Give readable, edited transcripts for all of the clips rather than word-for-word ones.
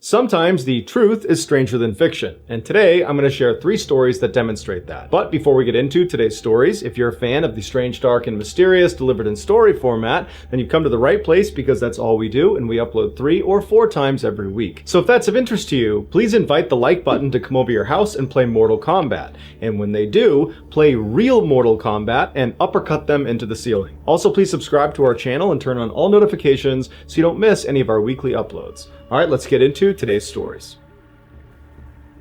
Sometimes the truth is stranger than fiction, and today I'm going to share 3 stories that demonstrate that. But before we get into today's stories, if you're a fan of the strange, dark, and mysterious delivered in story format, then you've come to the right place because that's all we do, and we upload 3 or 4 times every week. So if that's of interest to you, please invite the like button to come over your house and play Mortal Kombat. And when they do, play real Mortal Kombat and uppercut them into the ceiling. Also, please subscribe to our channel and turn on all notifications so you don't miss any of our weekly uploads. Alright, let's get into today's stories.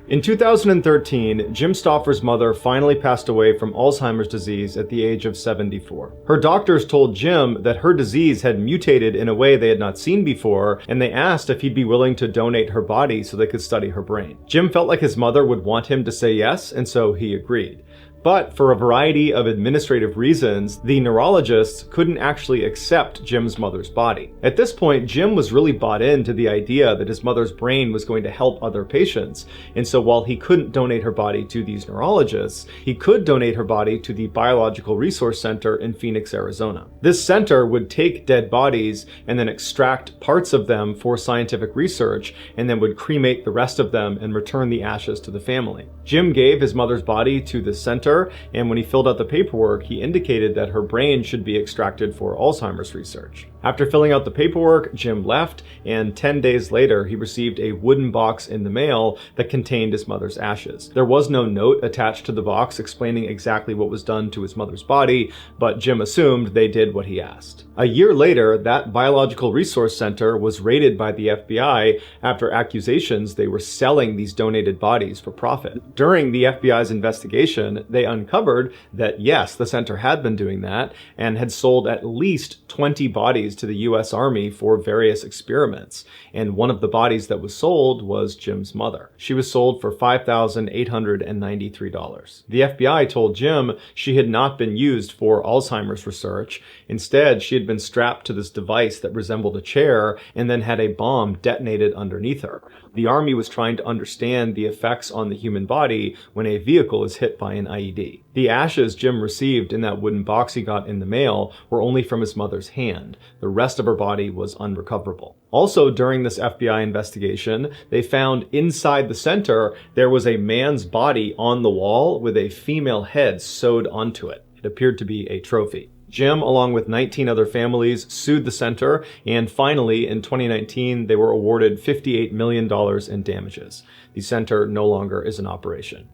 In 2013, Jim Stauffer's mother finally passed away from Alzheimer's disease at the age of 74. Her doctors told Jim that her disease had mutated in a way they had not seen before, and they asked if he'd be willing to donate her body so they could study her brain. Jim felt like his mother would want him to say yes, and so he agreed. But for a variety of administrative reasons, the neurologists couldn't actually accept Jim's mother's body. At this point, Jim was really bought into the idea that his mother's brain was going to help other patients, and so while he couldn't donate her body to these neurologists, he could donate her body to the Biological Resource Center in Phoenix, Arizona. This center would take dead bodies and then extract parts of them for scientific research, and then would cremate the rest of them and return the ashes to the family. Jim gave his mother's body to the center, and when he filled out the paperwork, he indicated that her brain should be extracted for Alzheimer's research. After filling out the paperwork, Jim left, and 10 days later, he received a wooden box in the mail that contained his mother's ashes. There was no note attached to the box explaining exactly what was done to his mother's body, but Jim assumed they did what he asked. A year later, that Biological Resource Center was raided by the FBI after accusations they were selling these donated bodies for profit. During the FBI's investigation, they uncovered that yes, the center had been doing that and had sold at least 20 bodies to the US Army for various experiments. And one of the bodies that was sold was Jim's mother. She was sold for $5,893. The FBI told Jim she had not been used for Alzheimer's research. Instead, she had been strapped to this device that resembled a chair and then had a bomb detonated underneath her. The Army was trying to understand the effects on the human body when a vehicle is hit by an IED. The ashes Jim received in that wooden box he got in the mail were only from his mother's hand. The rest of her body was unrecoverable. Also, during this FBI investigation, they found inside the center there was a man's body on the wall with a female head sewed onto it. It appeared to be a trophy. Jim, along with 19 other families, sued the center, and finally, in 2019, they were awarded $58 million in damages. The center no longer is in operation.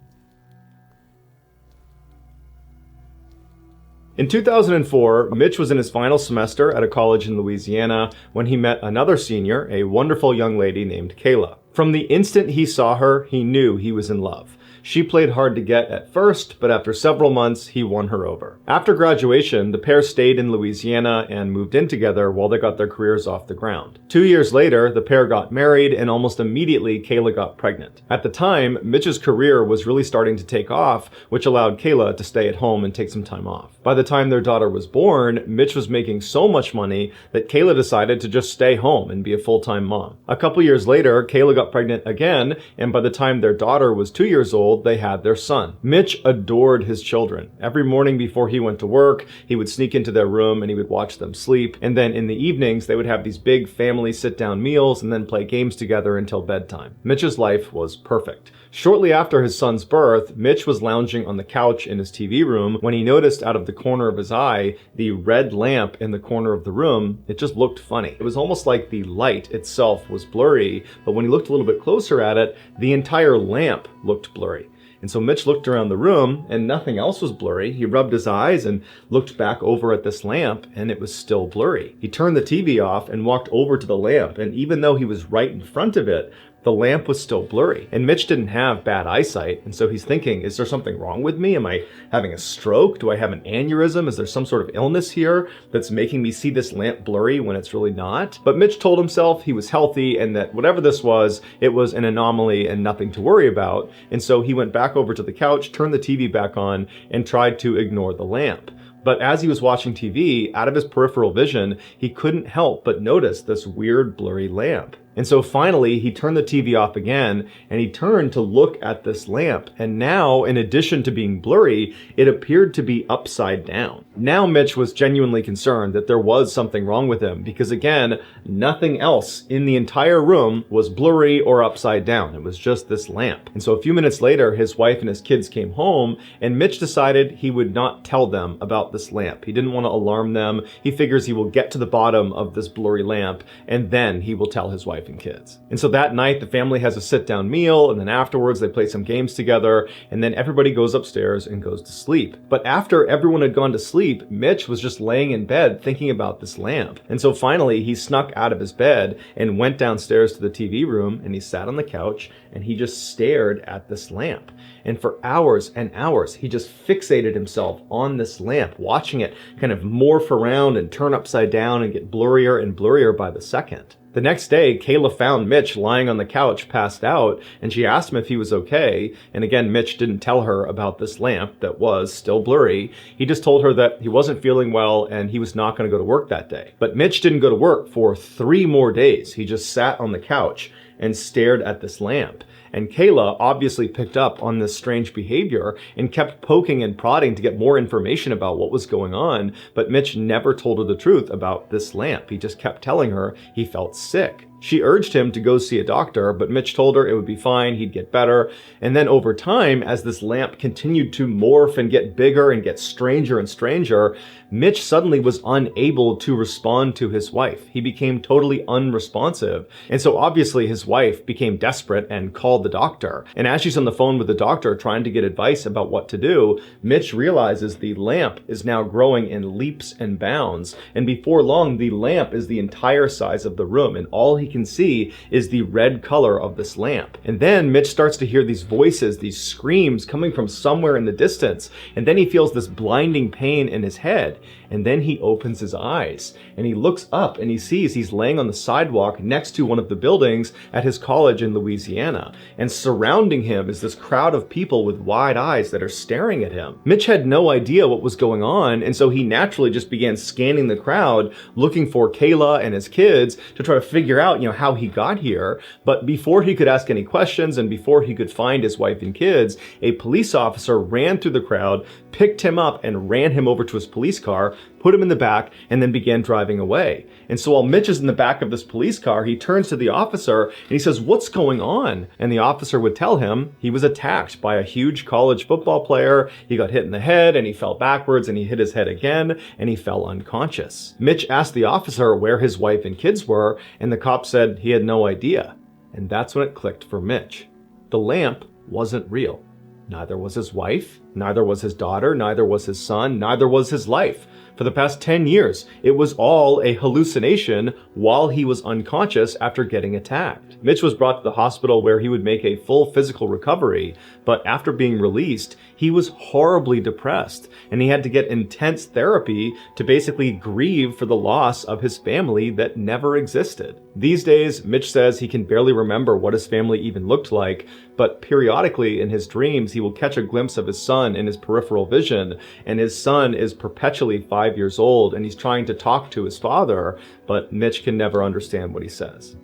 In 2004, Mitch was in his final semester at a college in Louisiana when he met another senior, a wonderful young lady named Kayla. From the instant he saw her, he knew he was in love. She played hard to get at first, but after several months, he won her over. After graduation, the pair stayed in Louisiana and moved in together while they got their careers off the ground. 2 years later, the pair got married, and almost immediately, Kayla got pregnant. At the time, Mitch's career was really starting to take off, which allowed Kayla to stay at home and take some time off. By the time their daughter was born, Mitch was making so much money that Kayla decided to just stay home and be a full-time mom. A couple years later, Kayla got pregnant again, and by the time their daughter was 2 years old, they had their son. Mitch adored his children. Every morning before he went to work, he would sneak into their room and he would watch them sleep. And then in the evenings, they would have these big family sit-down meals and then play games together until bedtime. Mitch's life was perfect. Shortly after his son's birth, Mitch was lounging on the couch in his TV room when he noticed out of the corner of his eye the red lamp in the corner of the room. It just looked funny. It was almost like the light itself was blurry, but when he looked a little bit closer at it, the entire lamp looked blurry. And so Mitch looked around the room and nothing else was blurry. He rubbed his eyes and looked back over at this lamp and it was still blurry. He turned the TV off and walked over to the lamp, and even though he was right in front of it, the lamp was still blurry. And Mitch didn't have bad eyesight, and so he's thinking, is there something wrong with me? Am I having a stroke? Do I have an aneurysm? Is there some sort of illness here that's making me see this lamp blurry when it's really not? But Mitch told himself he was healthy and that whatever this was, it was an anomaly and nothing to worry about. And so he went back over to the couch, turned the TV back on, and tried to ignore the lamp. But as he was watching TV, out of his peripheral vision, he couldn't help but notice this weird blurry lamp. And so finally, he turned the TV off again, and he turned to look at this lamp. And now, in addition to being blurry, it appeared to be upside down. Now Mitch was genuinely concerned that there was something wrong with him, because again, nothing else in the entire room was blurry or upside down. It was just this lamp. And so a few minutes later, his wife and his kids came home, and Mitch decided he would not tell them about this lamp. He didn't want to alarm them. He figures he will get to the bottom of this blurry lamp, and then he will tell his wife and kids. And so that night, the family has a sit-down meal, and then afterwards they play some games together, and then everybody goes upstairs and goes to sleep. But after everyone had gone to sleep, Mitch was just laying in bed thinking about this lamp. And so finally, he snuck out of his bed and went downstairs to the TV room, and he sat on the couch, and he just stared at this lamp. And for hours and hours, he just fixated himself on this lamp, watching it kind of morph around and turn upside down and get blurrier and blurrier by the second. The next day, Kayla found Mitch lying on the couch, passed out, and she asked him if he was okay. And again, Mitch didn't tell her about this lamp that was still blurry. He just told her that he wasn't feeling well and he was not going to go to work that day. But Mitch didn't go to work for 3 more days. He just sat on the couch and stared at this lamp. And Kayla obviously picked up on this strange behavior and kept poking and prodding to get more information about what was going on, but Mitch never told her the truth about this lamp. He just kept telling her he felt sick. She urged him to go see a doctor, but Mitch told her it would be fine, he'd get better. And then over time, as this lamp continued to morph and get bigger and get stranger and stranger, Mitch suddenly was unable to respond to his wife. He became totally unresponsive. And so obviously his wife became desperate and called the doctor. And as she's on the phone with the doctor trying to get advice about what to do, Mitch realizes the lamp is now growing in leaps and bounds. And before long, the lamp is the entire size of the room, and all he can see is the red color of this lamp. And then Mitch starts to hear these voices, these screams coming from somewhere in the distance. And then he feels this blinding pain in his head. And then he opens his eyes and he looks up and he sees he's laying on the sidewalk next to one of the buildings at his college in Louisiana. And surrounding him is this crowd of people with wide eyes that are staring at him. Mitch had no idea what was going on, and so he naturally just began scanning the crowd, looking for Kayla and his kids to try to figure out, how he got here. But before he could ask any questions and before he could find his wife and kids, a police officer ran through the crowd, picked him up and ran him over to his police car, put him in the back, and then began driving away. And so while Mitch is in the back of this police car, he turns to the officer and he says, "What's going on?" And the officer would tell him he was attacked by a huge college football player. He got hit in the head and he fell backwards and he hit his head again and he fell unconscious. Mitch asked the officer where his wife and kids were, and the cop said he had no idea. And that's when it clicked for Mitch. The lamp wasn't real. Neither was his wife, neither was his daughter, neither was his son, neither was his life. For the past 10 years, it was all a hallucination while he was unconscious after getting attacked. Mitch was brought to the hospital where he would make a full physical recovery, but after being released, he was horribly depressed, and he had to get intense therapy to basically grieve for the loss of his family that never existed. These days, Mitch says he can barely remember what his family even looked like, but periodically in his dreams, he will catch a glimpse of his son in his peripheral vision, and his son is perpetually 5 years old, and he's trying to talk to his father, but Mitch can never understand what he says.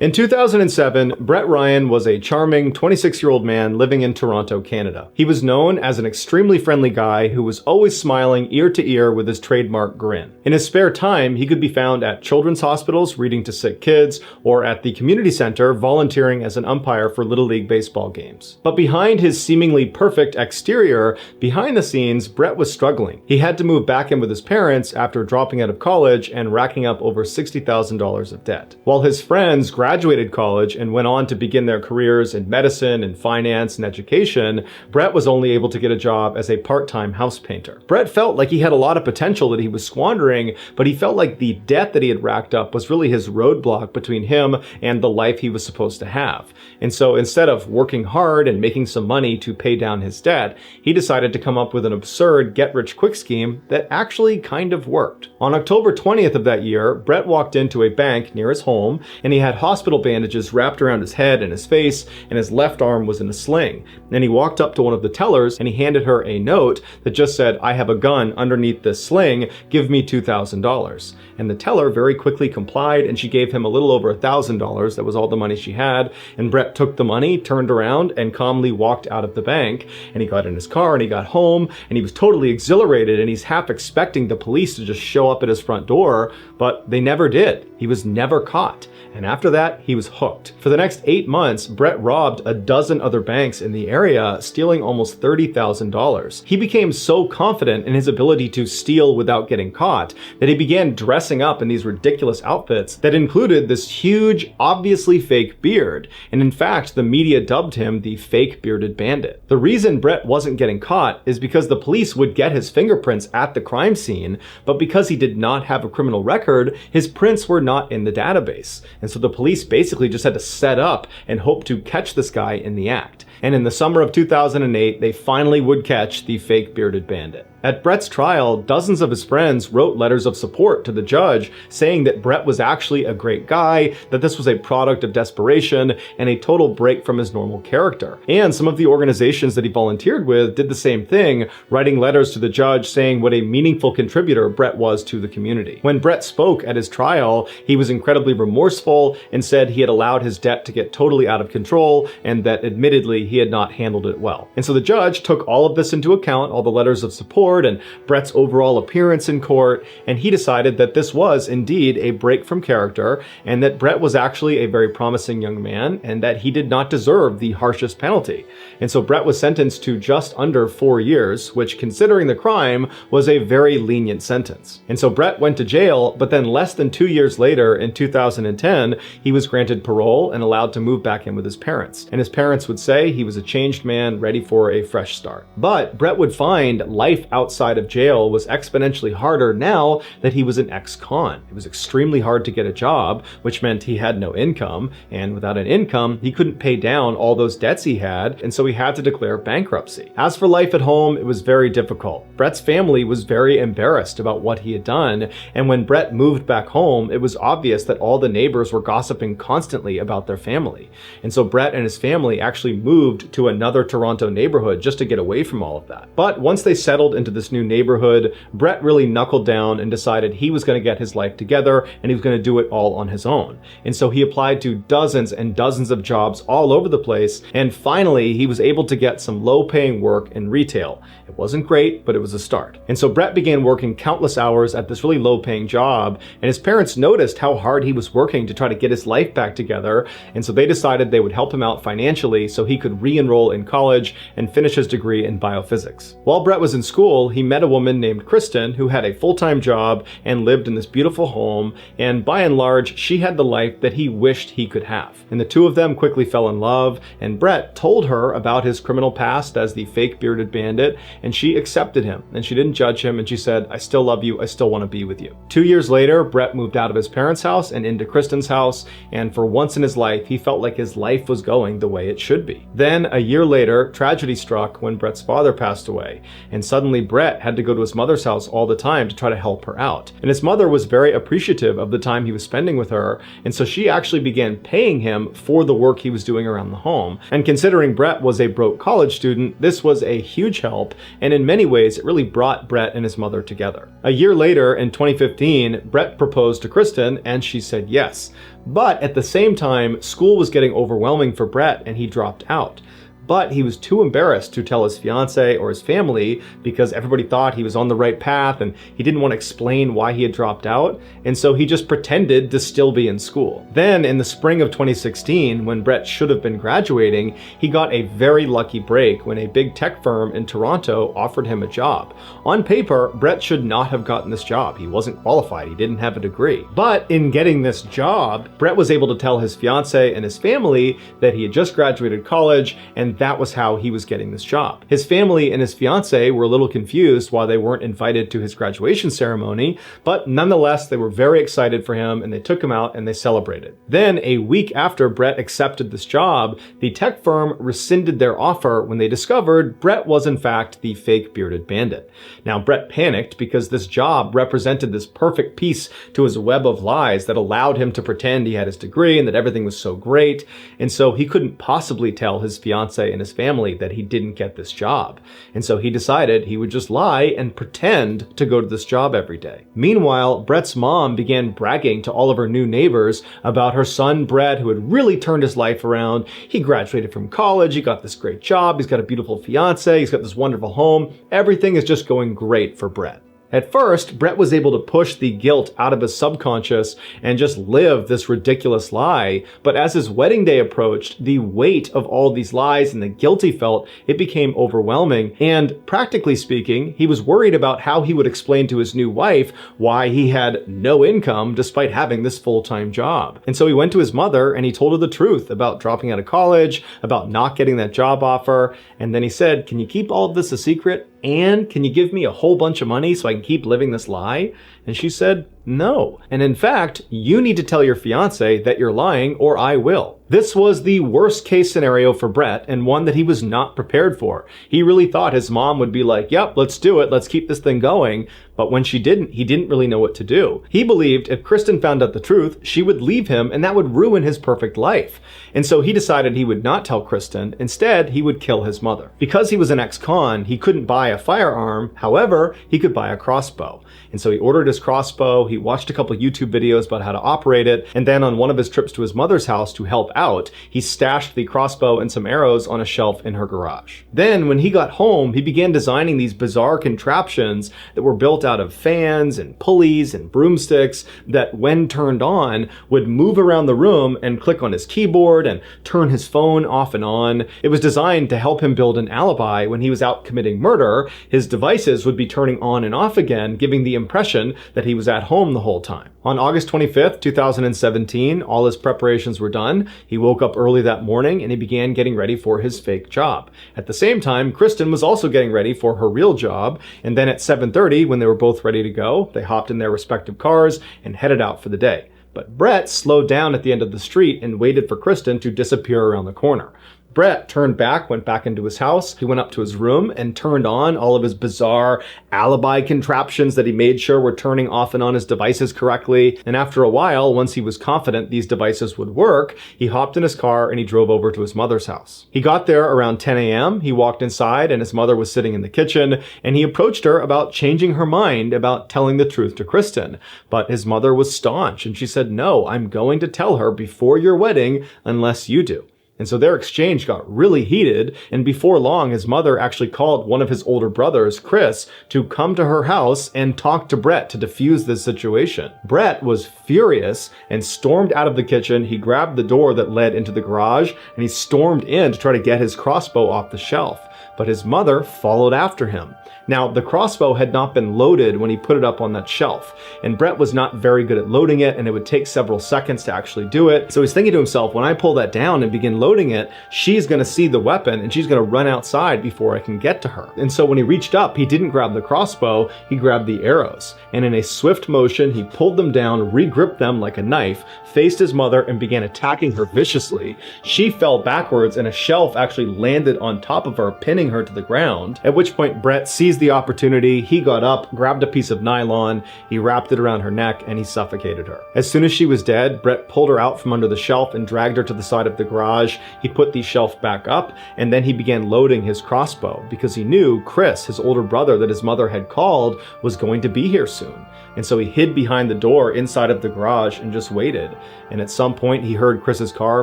In 2007, Brett Ryan was a charming 26-year-old man living in Toronto, Canada. He was known as an extremely friendly guy who was always smiling ear to ear with his trademark grin. In his spare time, he could be found at children's hospitals reading to sick kids, or at the community center volunteering as an umpire for Little League baseball games. But behind his seemingly perfect exterior, behind the scenes, Brett was struggling. He had to move back in with his parents after dropping out of college and racking up over $60,000 of debt. While his friends graduated college and went on to begin their careers in medicine and finance and education, Brett was only able to get a job as a part-time house painter. Brett felt like he had a lot of potential that he was squandering, but he felt like the debt that he had racked up was really his roadblock between him and the life he was supposed to have. And so instead of working hard and making some money to pay down his debt, he decided to come up with an absurd get-rich-quick scheme that actually kind of worked. On October 20th of that year, Brett walked into a bank near his home, and he had hospital bandages wrapped around his head and his face, and his left arm was in a sling. And he walked up to one of the tellers and he handed her a note that just said, "I have a gun underneath this sling, give me $2,000. And the teller very quickly complied, and she gave him a little over $1,000. That was all the money she had. And Brett took the money, turned around, and calmly walked out of the bank. And he got in his car and he got home, and he was totally exhilarated, and he's half expecting the police to just show up at his front door, but they never did. He was never caught. And after that, he was hooked. For the next 8 months, Brett robbed a dozen other banks in the area, stealing almost $30,000. He became so confident in his ability to steal without getting caught that he began dressing up in these ridiculous outfits that included this huge, obviously fake beard. And in fact, the media dubbed him the fake bearded bandit. The reason Brett wasn't getting caught is because the police would get his fingerprints at the crime scene, but because he did not have a criminal record, his prints were not in the database. And so the police basically just had to set up and hope to catch this guy in the act. And in the summer of 2008, they finally would catch the fake bearded bandit. At Brett's trial, dozens of his friends wrote letters of support to the judge saying that Brett was actually a great guy, that this was a product of desperation and a total break from his normal character. And some of the organizations that he volunteered with did the same thing, writing letters to the judge saying what a meaningful contributor Brett was to the community. When Brett spoke at his trial, he was incredibly remorseful and said he had allowed his debt to get totally out of control and that admittedly he had not handled it well. And so the judge took all of this into account, all the letters of support and Brett's overall appearance in court, and he decided that this was indeed a break from character and that Brett was actually a very promising young man and that he did not deserve the harshest penalty. And so Brett was sentenced to just under 4 years, which considering the crime was a very lenient sentence. And so Brett went to jail, but then less than 2 years later in 2010, he was granted parole and allowed to move back in with his parents. And his parents would say he was a changed man ready for a fresh start. But Brett would find life outside of jail was exponentially harder now that he was an ex-con. It was extremely hard to get a job, which meant he had no income, and without an income, he couldn't pay down all those debts he had, and so he had to declare bankruptcy. As for life at home, it was very difficult. Brett's family was very embarrassed about what he had done, and when Brett moved back home, it was obvious that all the neighbors were gossiping constantly about their family. And so Brett and his family actually moved to another Toronto neighborhood just to get away from all of that. But once they settled into this new neighborhood, Brett really knuckled down and decided he was going to get his life together and he was going to do it all on his own. And so he applied to dozens and dozens of jobs all over the place, and finally he was able to get some low-paying work in retail. It wasn't great, but it was a start. And so Brett began working countless hours at this really low-paying job, and his parents noticed how hard he was working to try to get his life back together, and so they decided they would help him out financially so he could re-enroll in college and finish his degree in biophysics. While Brett was in school, he met a woman named Kristen who had a full-time job and lived in this beautiful home, and by and large, she had the life that he wished he could have. And the two of them quickly fell in love, and Brett told her about his criminal past as the fake bearded bandit, and she accepted him, and she didn't judge him, and she said, "I still love you, I still want to be with you." 2 years later, Brett moved out of his parents' house and into Kristen's house, and for once in his life, he felt like his life was going the way it should be. Then, a year later, tragedy struck when Brett's father passed away, and suddenly Brett had to go to his mother's house all the time to try to help her out. And his mother was very appreciative of the time he was spending with her, and so she actually began paying him for the work he was doing around the home. And considering Brett was a broke college student, this was a huge help, and in many ways, it really brought Brett and his mother together. A year later, in 2015, Brett proposed to Kristen, and she said yes. But at the same time, school was getting overwhelming for Brett, and he dropped out. But he was too embarrassed to tell his fiance or his family because everybody thought he was on the right path and he didn't want to explain why he had dropped out, and so he just pretended to still be in school. Then in the spring of 2016, when Brett should have been graduating, he got a very lucky break when a big tech firm in Toronto offered him a job. On paper, Brett should not have gotten this job. He wasn't qualified, he didn't have a degree. But in getting this job, Brett was able to tell his fiance and his family that he had just graduated college and and that was how he was getting this job. His family and his fiance were a little confused why they weren't invited to his graduation ceremony, but nonetheless, they were very excited for him and they took him out and they celebrated. Then, a week after Brett accepted this job, the tech firm rescinded their offer when they discovered Brett was in fact the fake bearded bandit. Now, Brett panicked because this job represented this perfect piece to his web of lies that allowed him to pretend he had his degree and that everything was so great, and so he couldn't possibly tell his fiance and his family that he didn't get this job. And so he decided he would just lie and pretend to go to this job every day. Meanwhile, Brett's mom began bragging to all of her new neighbors about her son Brett, who had really turned his life around. He graduated from college, he got this great job, he's got a beautiful fiance, he's got this wonderful home. Everything is just going great for Brett. At first, Brett was able to push the guilt out of his subconscious and just live this ridiculous lie, but as his wedding day approached, the weight of all these lies and the guilt he felt, it became overwhelming, and practically speaking, he was worried about how he would explain to his new wife why he had no income despite having this full-time job. And so he went to his mother and he told her the truth about dropping out of college, about not getting that job offer, and then he said, "Can you keep all of this a secret? And can you give me a whole bunch of money so I can keep living this lie?" And she said, "No. And in fact, you need to tell your fiance that you're lying or I will." This was the worst case scenario for Brett and one that he was not prepared for. He really thought his mom would be like, "Yep, let's do it. Let's keep this thing going." But when she didn't, he didn't really know what to do. He believed if Kristen found out the truth, she would leave him and that would ruin his perfect life. And so he decided he would not tell Kristen. Instead, he would kill his mother. Because he was an ex-con, he couldn't buy a firearm. However, he could buy a crossbow. And so he ordered his crossbow, he watched a couple YouTube videos about how to operate it, and then on one of his trips to his mother's house to help out, he stashed the crossbow and some arrows on a shelf in her garage. Then, when he got home, he began designing these bizarre contraptions that were built out of fans and pulleys and broomsticks that, when turned on, would move around the room and click on his keyboard and turn his phone off and on. It was designed to help him build an alibi when he was out committing murder. His devices would be turning on and off again, giving the impression that he was at home the whole time. On August 25th, 2017, all his preparations were done. He woke up early that morning and he began getting ready for his fake job. At the same time, Kristen was also getting ready for her real job, and then at 7:30, when they were both ready to go, they hopped in their respective cars and headed out for the day. But Brett slowed down at the end of the street and waited for Kristen to disappear around the corner. Brett turned back, went back into his house. He went up to his room and turned on all of his bizarre alibi contraptions that he made sure were turning off and on his devices correctly. And after a while, once he was confident these devices would work, he hopped in his car and he drove over to his mother's house. He got there around 10 a.m. He walked inside and his mother was sitting in the kitchen, and he approached her about changing her mind about telling the truth to Kristen. But his mother was staunch and she said, "No, I'm going to tell her before your wedding unless you do." And so their exchange got really heated, and before long, his mother actually called one of his older brothers, Chris, to come to her house and talk to Brett to defuse this situation. Brett was furious and stormed out of the kitchen. He grabbed the door that led into the garage, and he stormed in to try to get his crossbow off the shelf. But his mother followed after him. Now, the crossbow had not been loaded when he put it up on that shelf, and Brett was not very good at loading it, and it would take several seconds to actually do it. So he's thinking to himself, when I pull that down and begin loading it, she's gonna see the weapon and she's gonna run outside before I can get to her. And so when he reached up, he didn't grab the crossbow, he grabbed the arrows. And in a swift motion, he pulled them down, re-gripped them like a knife, faced his mother, and began attacking her viciously. She fell backwards and a shelf actually landed on top of her, pinning her to the ground. At which point Brett seized the opportunity, he got up, grabbed a piece of nylon, he wrapped it around her neck, and he suffocated her. As soon as she was dead, Brett pulled her out from under the shelf and dragged her to the side of the garage. He put the shelf back up, and then he began loading his crossbow because he knew Chris, his older brother that his mother had called, was going to be here soon. And so he hid behind the door inside of the garage and just waited. And at some point, he heard Chris's car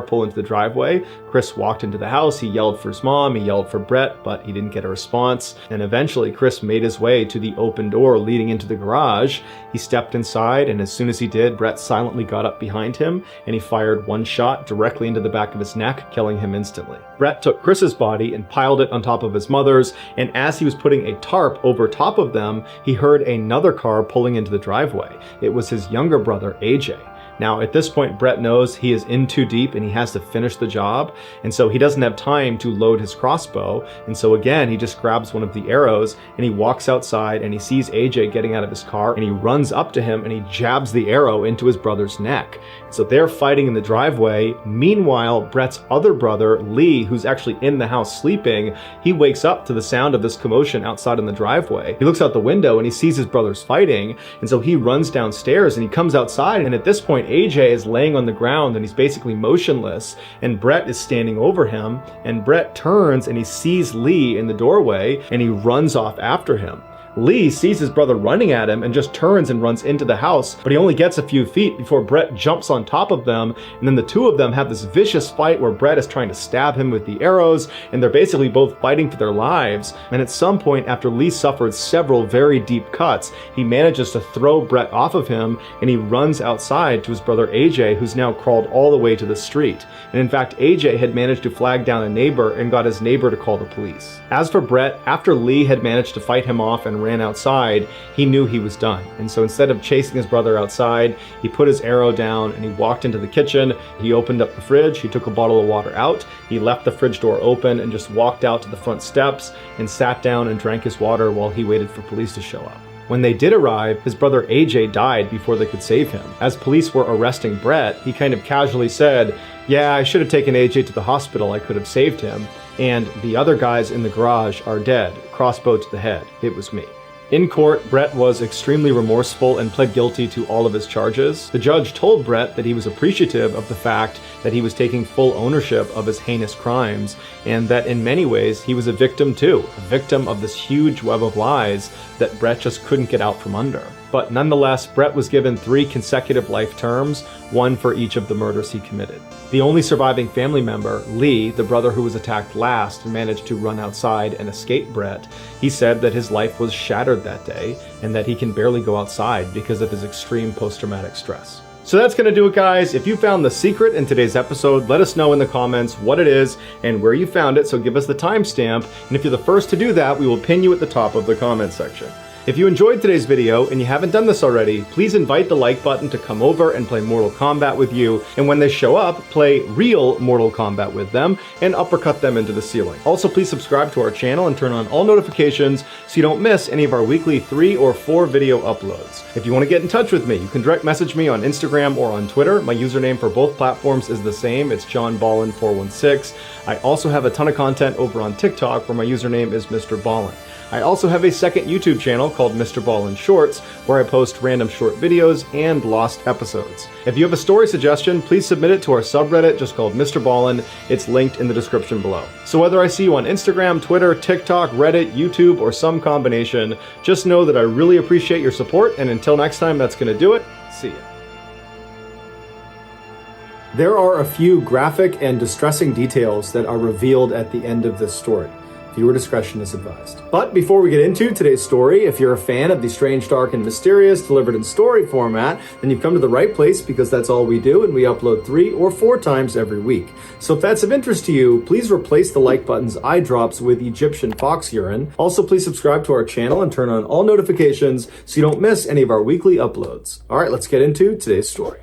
pull into the driveway. Chris walked into the house, he yelled for his mom, he yelled for Brett, but he didn't get a response. And eventually, Chris made his way to the open door leading into the garage. He stepped inside, and as soon as he did, Brett silently got up behind him, and he fired one shot directly into the back of his neck, killing him instantly. Brett took Chris's body and piled it on top of his mother's, and as he was putting a tarp over top of them, he heard another car pulling into the driveway. It was his younger brother, AJ. Now, at this point, Brett knows he is in too deep and he has to finish the job, and so he doesn't have time to load his crossbow, and so again, he just grabs one of the arrows and he walks outside and he sees AJ getting out of his car and he runs up to him and he jabs the arrow into his brother's neck. So they're fighting in the driveway. Meanwhile, Brett's other brother, Lee, who's actually in the house sleeping, he wakes up to the sound of this commotion outside in the driveway. He looks out the window and he sees his brothers fighting, and so he runs downstairs and he comes outside, and at this point AJ is laying on the ground and he's basically motionless, and Brett is standing over him, and Brett turns and he sees Lee in the doorway and he runs off after him. Lee sees his brother running at him and just turns and runs into the house, but he only gets a few feet before Brett jumps on top of them, and then the two of them have this vicious fight where Brett is trying to stab him with the arrows, and they're basically both fighting for their lives. And at some point, after Lee suffered several very deep cuts, he manages to throw Brett off of him, and he runs outside to his brother AJ, who's now crawled all the way to the street. And in fact, AJ had managed to flag down a neighbor and got his neighbor to call the police. As for Brett, after Lee had managed to fight him off and ran outside, he knew he was done. And so instead of chasing his brother outside, he put his arrow down and he walked into the kitchen. He opened up the fridge, he took a bottle of water out, he left the fridge door open and just walked out to the front steps and sat down and drank his water while he waited for police to show up. When they did arrive, his brother AJ died before they could save him. As police were arresting Brett, he kind of casually said, "Yeah, I should have taken AJ to the hospital, I could have saved him. And the other guys in the garage are dead, crossbow to the head, it was me." In court, Brett was extremely remorseful and pled guilty to all of his charges. The judge told Brett that he was appreciative of the fact that he was taking full ownership of his heinous crimes, and that in many ways he was a victim too, a victim of this huge web of lies that Brett just couldn't get out from under. But nonetheless, Brett was given 3 consecutive life terms, one for each of the murders he committed. The only surviving family member, Lee, the brother who was attacked last, managed to run outside and escape Brett. He said that his life was shattered that day and that he can barely go outside because of his extreme post-traumatic stress. So that's going to do it, guys. If you found the secret in today's episode, let us know in the comments what it is and where you found it, so give us the timestamp. And if you're the first to do that, we will pin you at the top of the comment section. If you enjoyed today's video and you haven't done this already, please invite the like button to come over and play Mortal Kombat with you, and when they show up, play real Mortal Kombat with them and uppercut them into the ceiling. Also, please subscribe to our channel and turn on all notifications so you don't miss any of our weekly 3 or 4 video uploads. If you want to get in touch with me, you can direct message me on Instagram or on Twitter. My username for both platforms is the same, it's JohnBallen416. I also have a ton of content over on TikTok where my username is MrBallen. I also have a second YouTube channel called MrBallen's Shorts, where I post random short videos and lost episodes. If you have a story suggestion, please submit it to our subreddit just called Mr. Ballen. It's linked in the description below. So whether I see you on Instagram, Twitter, TikTok, Reddit, YouTube, or some combination, just know that I really appreciate your support, and until next time, that's gonna do it. See ya. There are a few graphic and distressing details that are revealed at the end of this story. Viewer discretion is advised. But before we get into today's story, if you're a fan of the strange, dark, and mysterious delivered in story format, then you've come to the right place, because that's all we do, and we upload 3 or 4 times every week. So if that's of interest to you, please replace the like button's eye drops with Egyptian fox urine. Also, please subscribe to our channel and turn on all notifications so you don't miss any of our weekly uploads. All right, let's get into today's story.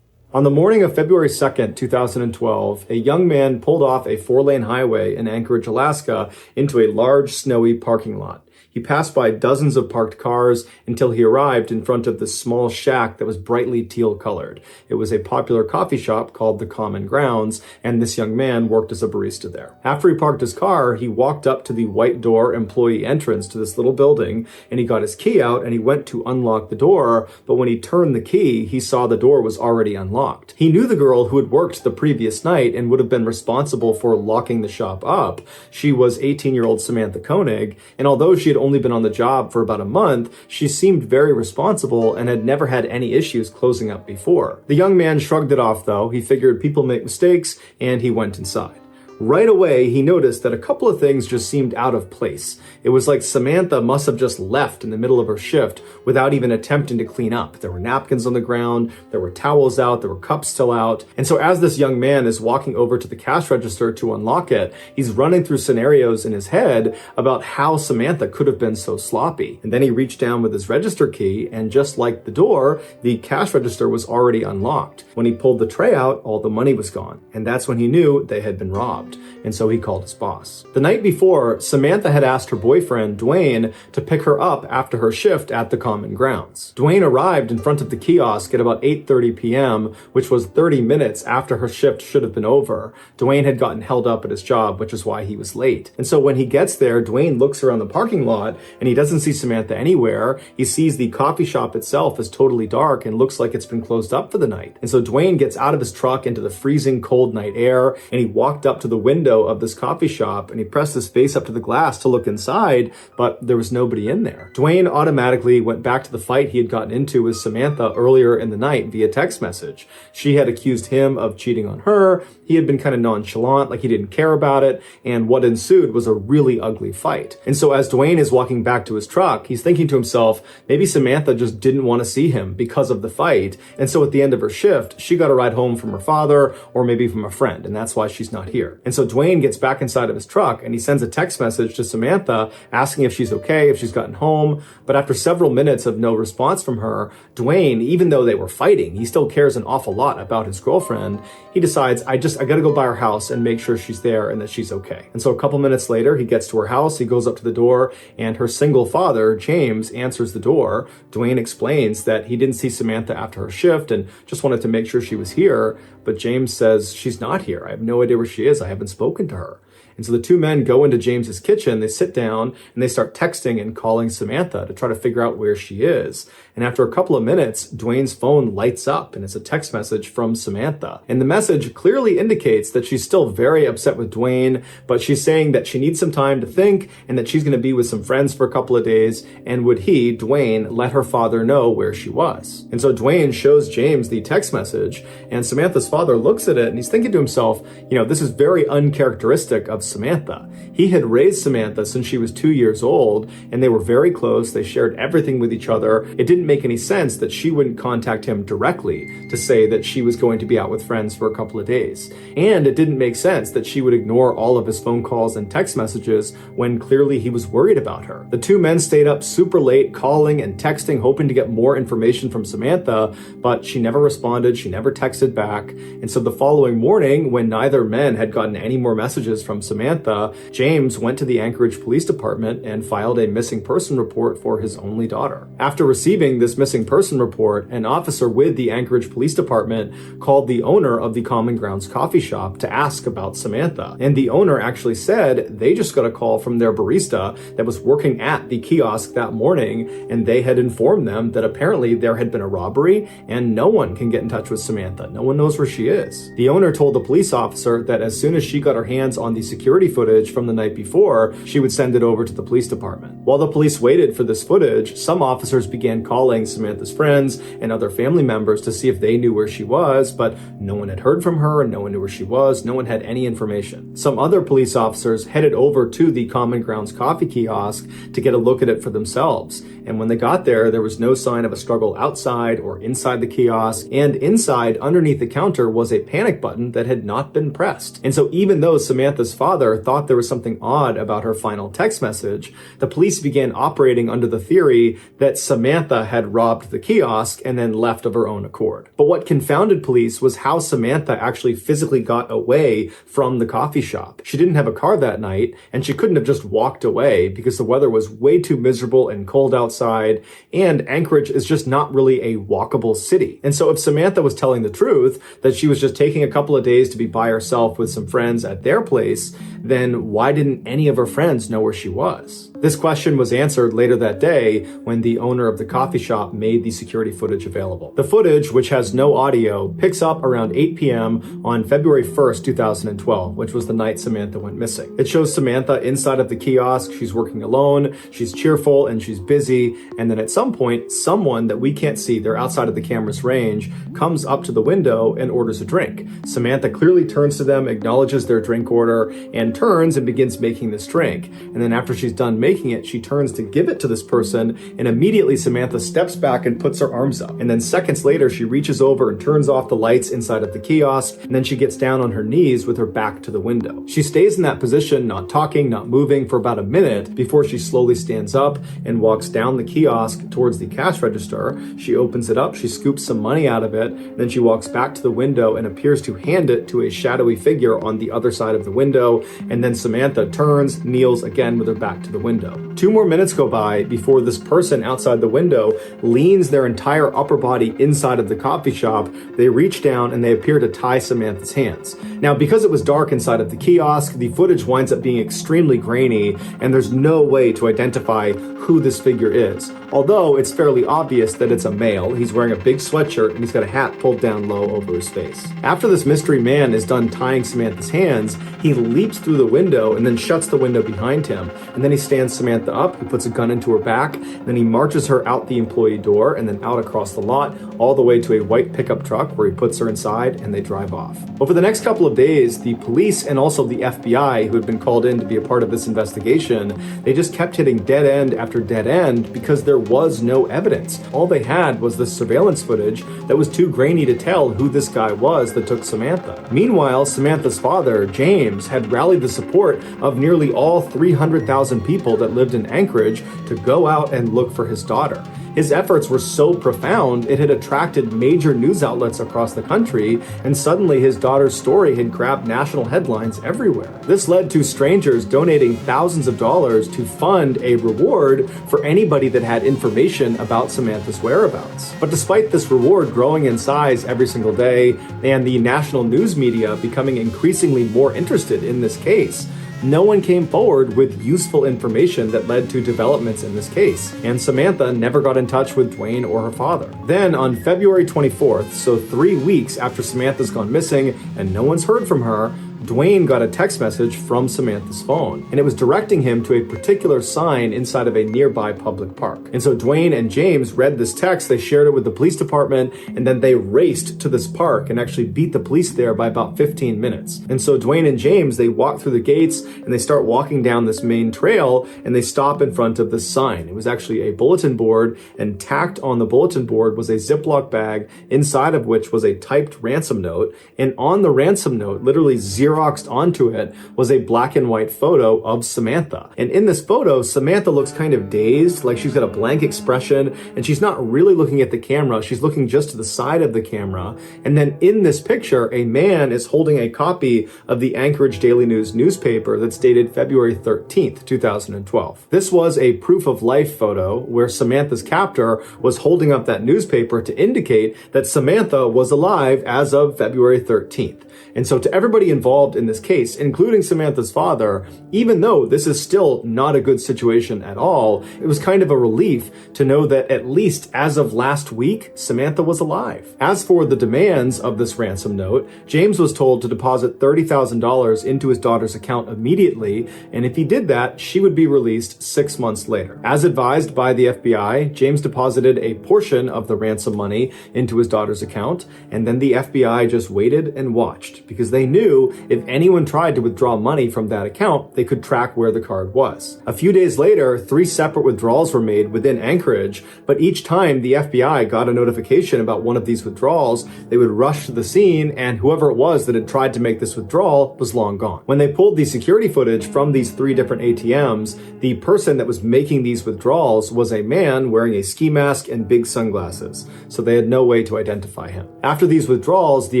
On the morning of February 2nd, 2012, a young man pulled off a 4-lane highway in Anchorage, Alaska, into a large, snowy parking lot. He passed by dozens of parked cars until he arrived in front of this small shack that was brightly teal colored. It was a popular coffee shop called the Common Grounds, and this young man worked as a barista there. After he parked his car, he walked up to the white door employee entrance to this little building, and he got his key out and he went to unlock the door, but when he turned the key, he saw the door was already unlocked. He knew the girl who had worked the previous night and would have been responsible for locking the shop up. She was 18-year-old Samantha Koenig, and although she had only been on the job for about a month, she seemed very responsible and had never had any issues closing up before. The young man shrugged it off though. He figured people make mistakes, and he went inside. Right away, he noticed that a couple of things just seemed out of place. It was like Samantha must have just left in the middle of her shift without even attempting to clean up. There were napkins on the ground, there were towels out, there were cups still out. And so as this young man is walking over to the cash register to unlock it, he's running through scenarios in his head about how Samantha could have been so sloppy. And then he reached down with his register key, and just like the door, the cash register was already unlocked. When he pulled the tray out, all the money was gone. And that's when he knew they had been robbed. And so he called his boss. The night before, Samantha had asked her boyfriend, Dwayne, to pick her up after her shift at the common grounds. Dwayne arrived in front of the kiosk at about 8:30 p.m., which was 30 minutes after her shift should have been over. Dwayne had gotten held up at his job, which is why he was late. And so when he gets there, Dwayne looks around the parking lot and he doesn't see Samantha anywhere. He sees the coffee shop itself is totally dark and looks like it's been closed up for the night. And so Dwayne gets out of his truck into the freezing cold night air, and he walked up to the window of this coffee shop and he pressed his face up to the glass to look inside, but there was nobody in there. Dwayne automatically went back to the fight he had gotten into with Samantha earlier in the night via text message. She had accused him of cheating on her. He had been kind of nonchalant, like he didn't care about it, and what ensued was a really ugly fight. And so as Dwayne is walking back to his truck, he's thinking to himself, maybe Samantha just didn't want to see him because of the fight, and so at the end of her shift, she got a ride home from her father or maybe from a friend, and that's why she's not here. And so Dwayne gets back inside of his truck and he sends a text message to Samantha asking if she's okay, if she's gotten home, but after several minutes of no response from her, Dwayne, even though they were fighting, he still cares an awful lot about his girlfriend. He decides, I gotta go by her house and make sure she's there and that she's okay. And so a couple minutes later, he gets to her house, he goes up to the door, and her single father, James, answers the door. Dwayne explains that he didn't see Samantha after her shift and just wanted to make sure she was here, but James says, she's not here. I have no idea where she is. I haven't spoken to her. And so the two men go into James's kitchen, they sit down, and they start texting and calling Samantha to try to figure out where she is. And after a couple of minutes, Dwayne's phone lights up, and it's a text message from Samantha. And the message clearly indicates that she's still very upset with Dwayne, but she's saying that she needs some time to think and that she's going to be with some friends for a couple of days, and would he, Dwayne, let her father know where she was. And so Dwayne shows James the text message, and Samantha's father looks at it, and he's thinking to himself, this is very uncharacteristic of Samantha. He had raised Samantha since she was 2 years old, and they were very close. They shared everything with each other. It didn't make any sense that she wouldn't contact him directly to say that she was going to be out with friends for a couple of days. And it didn't make sense that she would ignore all of his phone calls and text messages when clearly he was worried about her. The two men stayed up super late, calling and texting, hoping to get more information from Samantha, but she never responded. She never texted back. And so the following morning, when neither man had gotten any more messages from Samantha, James went to the Anchorage Police Department and filed a missing person report for his only daughter. After receiving this missing person report, an officer with the Anchorage Police Department called the owner of the Common Grounds coffee shop to ask about Samantha. And the owner actually said they just got a call from their barista that was working at the kiosk that morning, and they had informed them that apparently there had been a robbery and no one can get in touch with Samantha. No one knows where she is. The owner told the police officer that as soon as she got her hands on the security footage from the night before, she would send it over to the police department. While the police waited for this footage, some officers began calling Samantha's friends and other family members to see if they knew where she was, but no one had heard from her and no one knew where she was. No one had any information. Some other police officers headed over to the Common Grounds coffee kiosk to get a look at it for themselves. And when they got there was no sign of a struggle outside or inside the kiosk, and inside, underneath the counter, was a panic button that had not been pressed. And so even though Samantha's father thought there was something odd about her final text message, the police began operating under the theory that Samantha had robbed the kiosk and then left of her own accord. But what confounded police was how Samantha actually physically got away from the coffee shop. She didn't have a car that night, and she couldn't have just walked away because the weather was way too miserable and cold outside, and Anchorage is just not really a walkable city. And so if Samantha was telling the truth, that she was just taking a couple of days to be by herself with some friends at their place, then why didn't any of her friends know where she was? This question was answered later that day when the owner of the coffee shop made the security footage available. The footage, which has no audio, picks up around 8 p.m. on February 1st, 2012, which was the night Samantha went missing. It shows Samantha inside of the kiosk. She's working alone, she's cheerful, and she's busy. And then at some point, someone that we can't see, they're outside of the camera's range, comes up to the window and orders a drink. Samantha clearly turns to them, acknowledges their drink order, and turns and begins making this drink. And then after she's done making it, she turns to give it to this person, and immediately Samantha steps back and puts her arms up. And then seconds later, she reaches over and turns off the lights inside of the kiosk, and then she gets down on her knees with her back to the window. She stays in that position, not talking, not moving, for about a minute before she slowly stands up and walks down the kiosk towards the cash register. She opens it up, she scoops some money out of it, then she walks back to the window and appears to hand it to a shadowy figure on the other side of the window, and then Samantha turns, kneels again with her back to the window. 2 more minutes go by before this person outside the window leans their entire upper body inside of the coffee shop. They reach down and they appear to tie Samantha's hands. Now, because it was dark inside of the kiosk, the footage winds up being extremely grainy, and there's no way to identify who this figure is. Although it's fairly obvious that it's a male. He's wearing a big sweatshirt and he's got a hat pulled down low over his face. After this mystery man is done tying Samantha's hands, he leaps through the window and then shuts the window behind him. And then he stands Samantha up, he puts a gun into her back, then he marches her out the employee door and then out across the lot, all the way to a white pickup truck where he puts her inside and they drive off. Over the next couple of days, the police and also the FBI, who had been called in to be a part of this investigation, they just kept hitting dead end after dead end because there was no evidence. All they had was the surveillance footage that was too grainy to tell who this guy was that took Samantha. Meanwhile, Samantha's father, James, had rallied the support of nearly all 300,000 people that lived in Anchorage to go out and look for his daughter. His efforts were so profound, it had attracted major news outlets across the country, and suddenly his daughter's story had grabbed national headlines everywhere. This led to strangers donating thousands of dollars to fund a reward for anybody that had information about Samantha's whereabouts. But despite this reward growing in size every single day, and the national news media becoming increasingly more interested in this case, no one came forward with useful information that led to developments in this case, and Samantha never got in touch with Dwayne or her father. Then on February 24th, so 3 weeks after Samantha's gone missing and no one's heard from her, Dwayne got a text message from Samantha's phone, and it was directing him to a particular sign inside of a nearby public park. And so Dwayne and James read this text, they shared it with the police department, and then they raced to this park and actually beat the police there by about 15 minutes. And so Dwayne and James, they walk through the gates and they start walking down this main trail, and they stop in front of this sign. It was actually a bulletin board, and tacked on the bulletin board was a Ziploc bag, inside of which was a typed ransom note, and on the ransom note, literally Xeroxed onto it, was a black and white photo of Samantha. And in this photo, Samantha looks kind of dazed, like she's got a blank expression, and she's not really looking at the camera, she's looking just to the side of the camera. And then in this picture, a man is holding a copy of the Anchorage Daily News newspaper that's dated February 13th, 2012. This was a proof of life photo where Samantha's captor was holding up that newspaper to indicate that Samantha was alive as of February 13th. And so to everybody involved in this case, including Samantha's father, even though this is still not a good situation at all, it was kind of a relief to know that at least as of last week, Samantha was alive. As for the demands of this ransom note, James was told to deposit $30,000 into his daughter's account immediately, and if he did that, she would be released 6 months later. As advised by the FBI, James deposited a portion of the ransom money into his daughter's account, and then the FBI just waited and watched, because they knew if anyone tried to withdraw money from that account, they could track where the card was. A few days later, 3 separate withdrawals were made within Anchorage, but each time the FBI got a notification about one of these withdrawals, they would rush to the scene, and whoever it was that had tried to make this withdrawal was long gone. When they pulled the security footage from these 3 different ATMs, the person that was making these withdrawals was a man wearing a ski mask and big sunglasses, so they had no way to identify him. After these withdrawals, the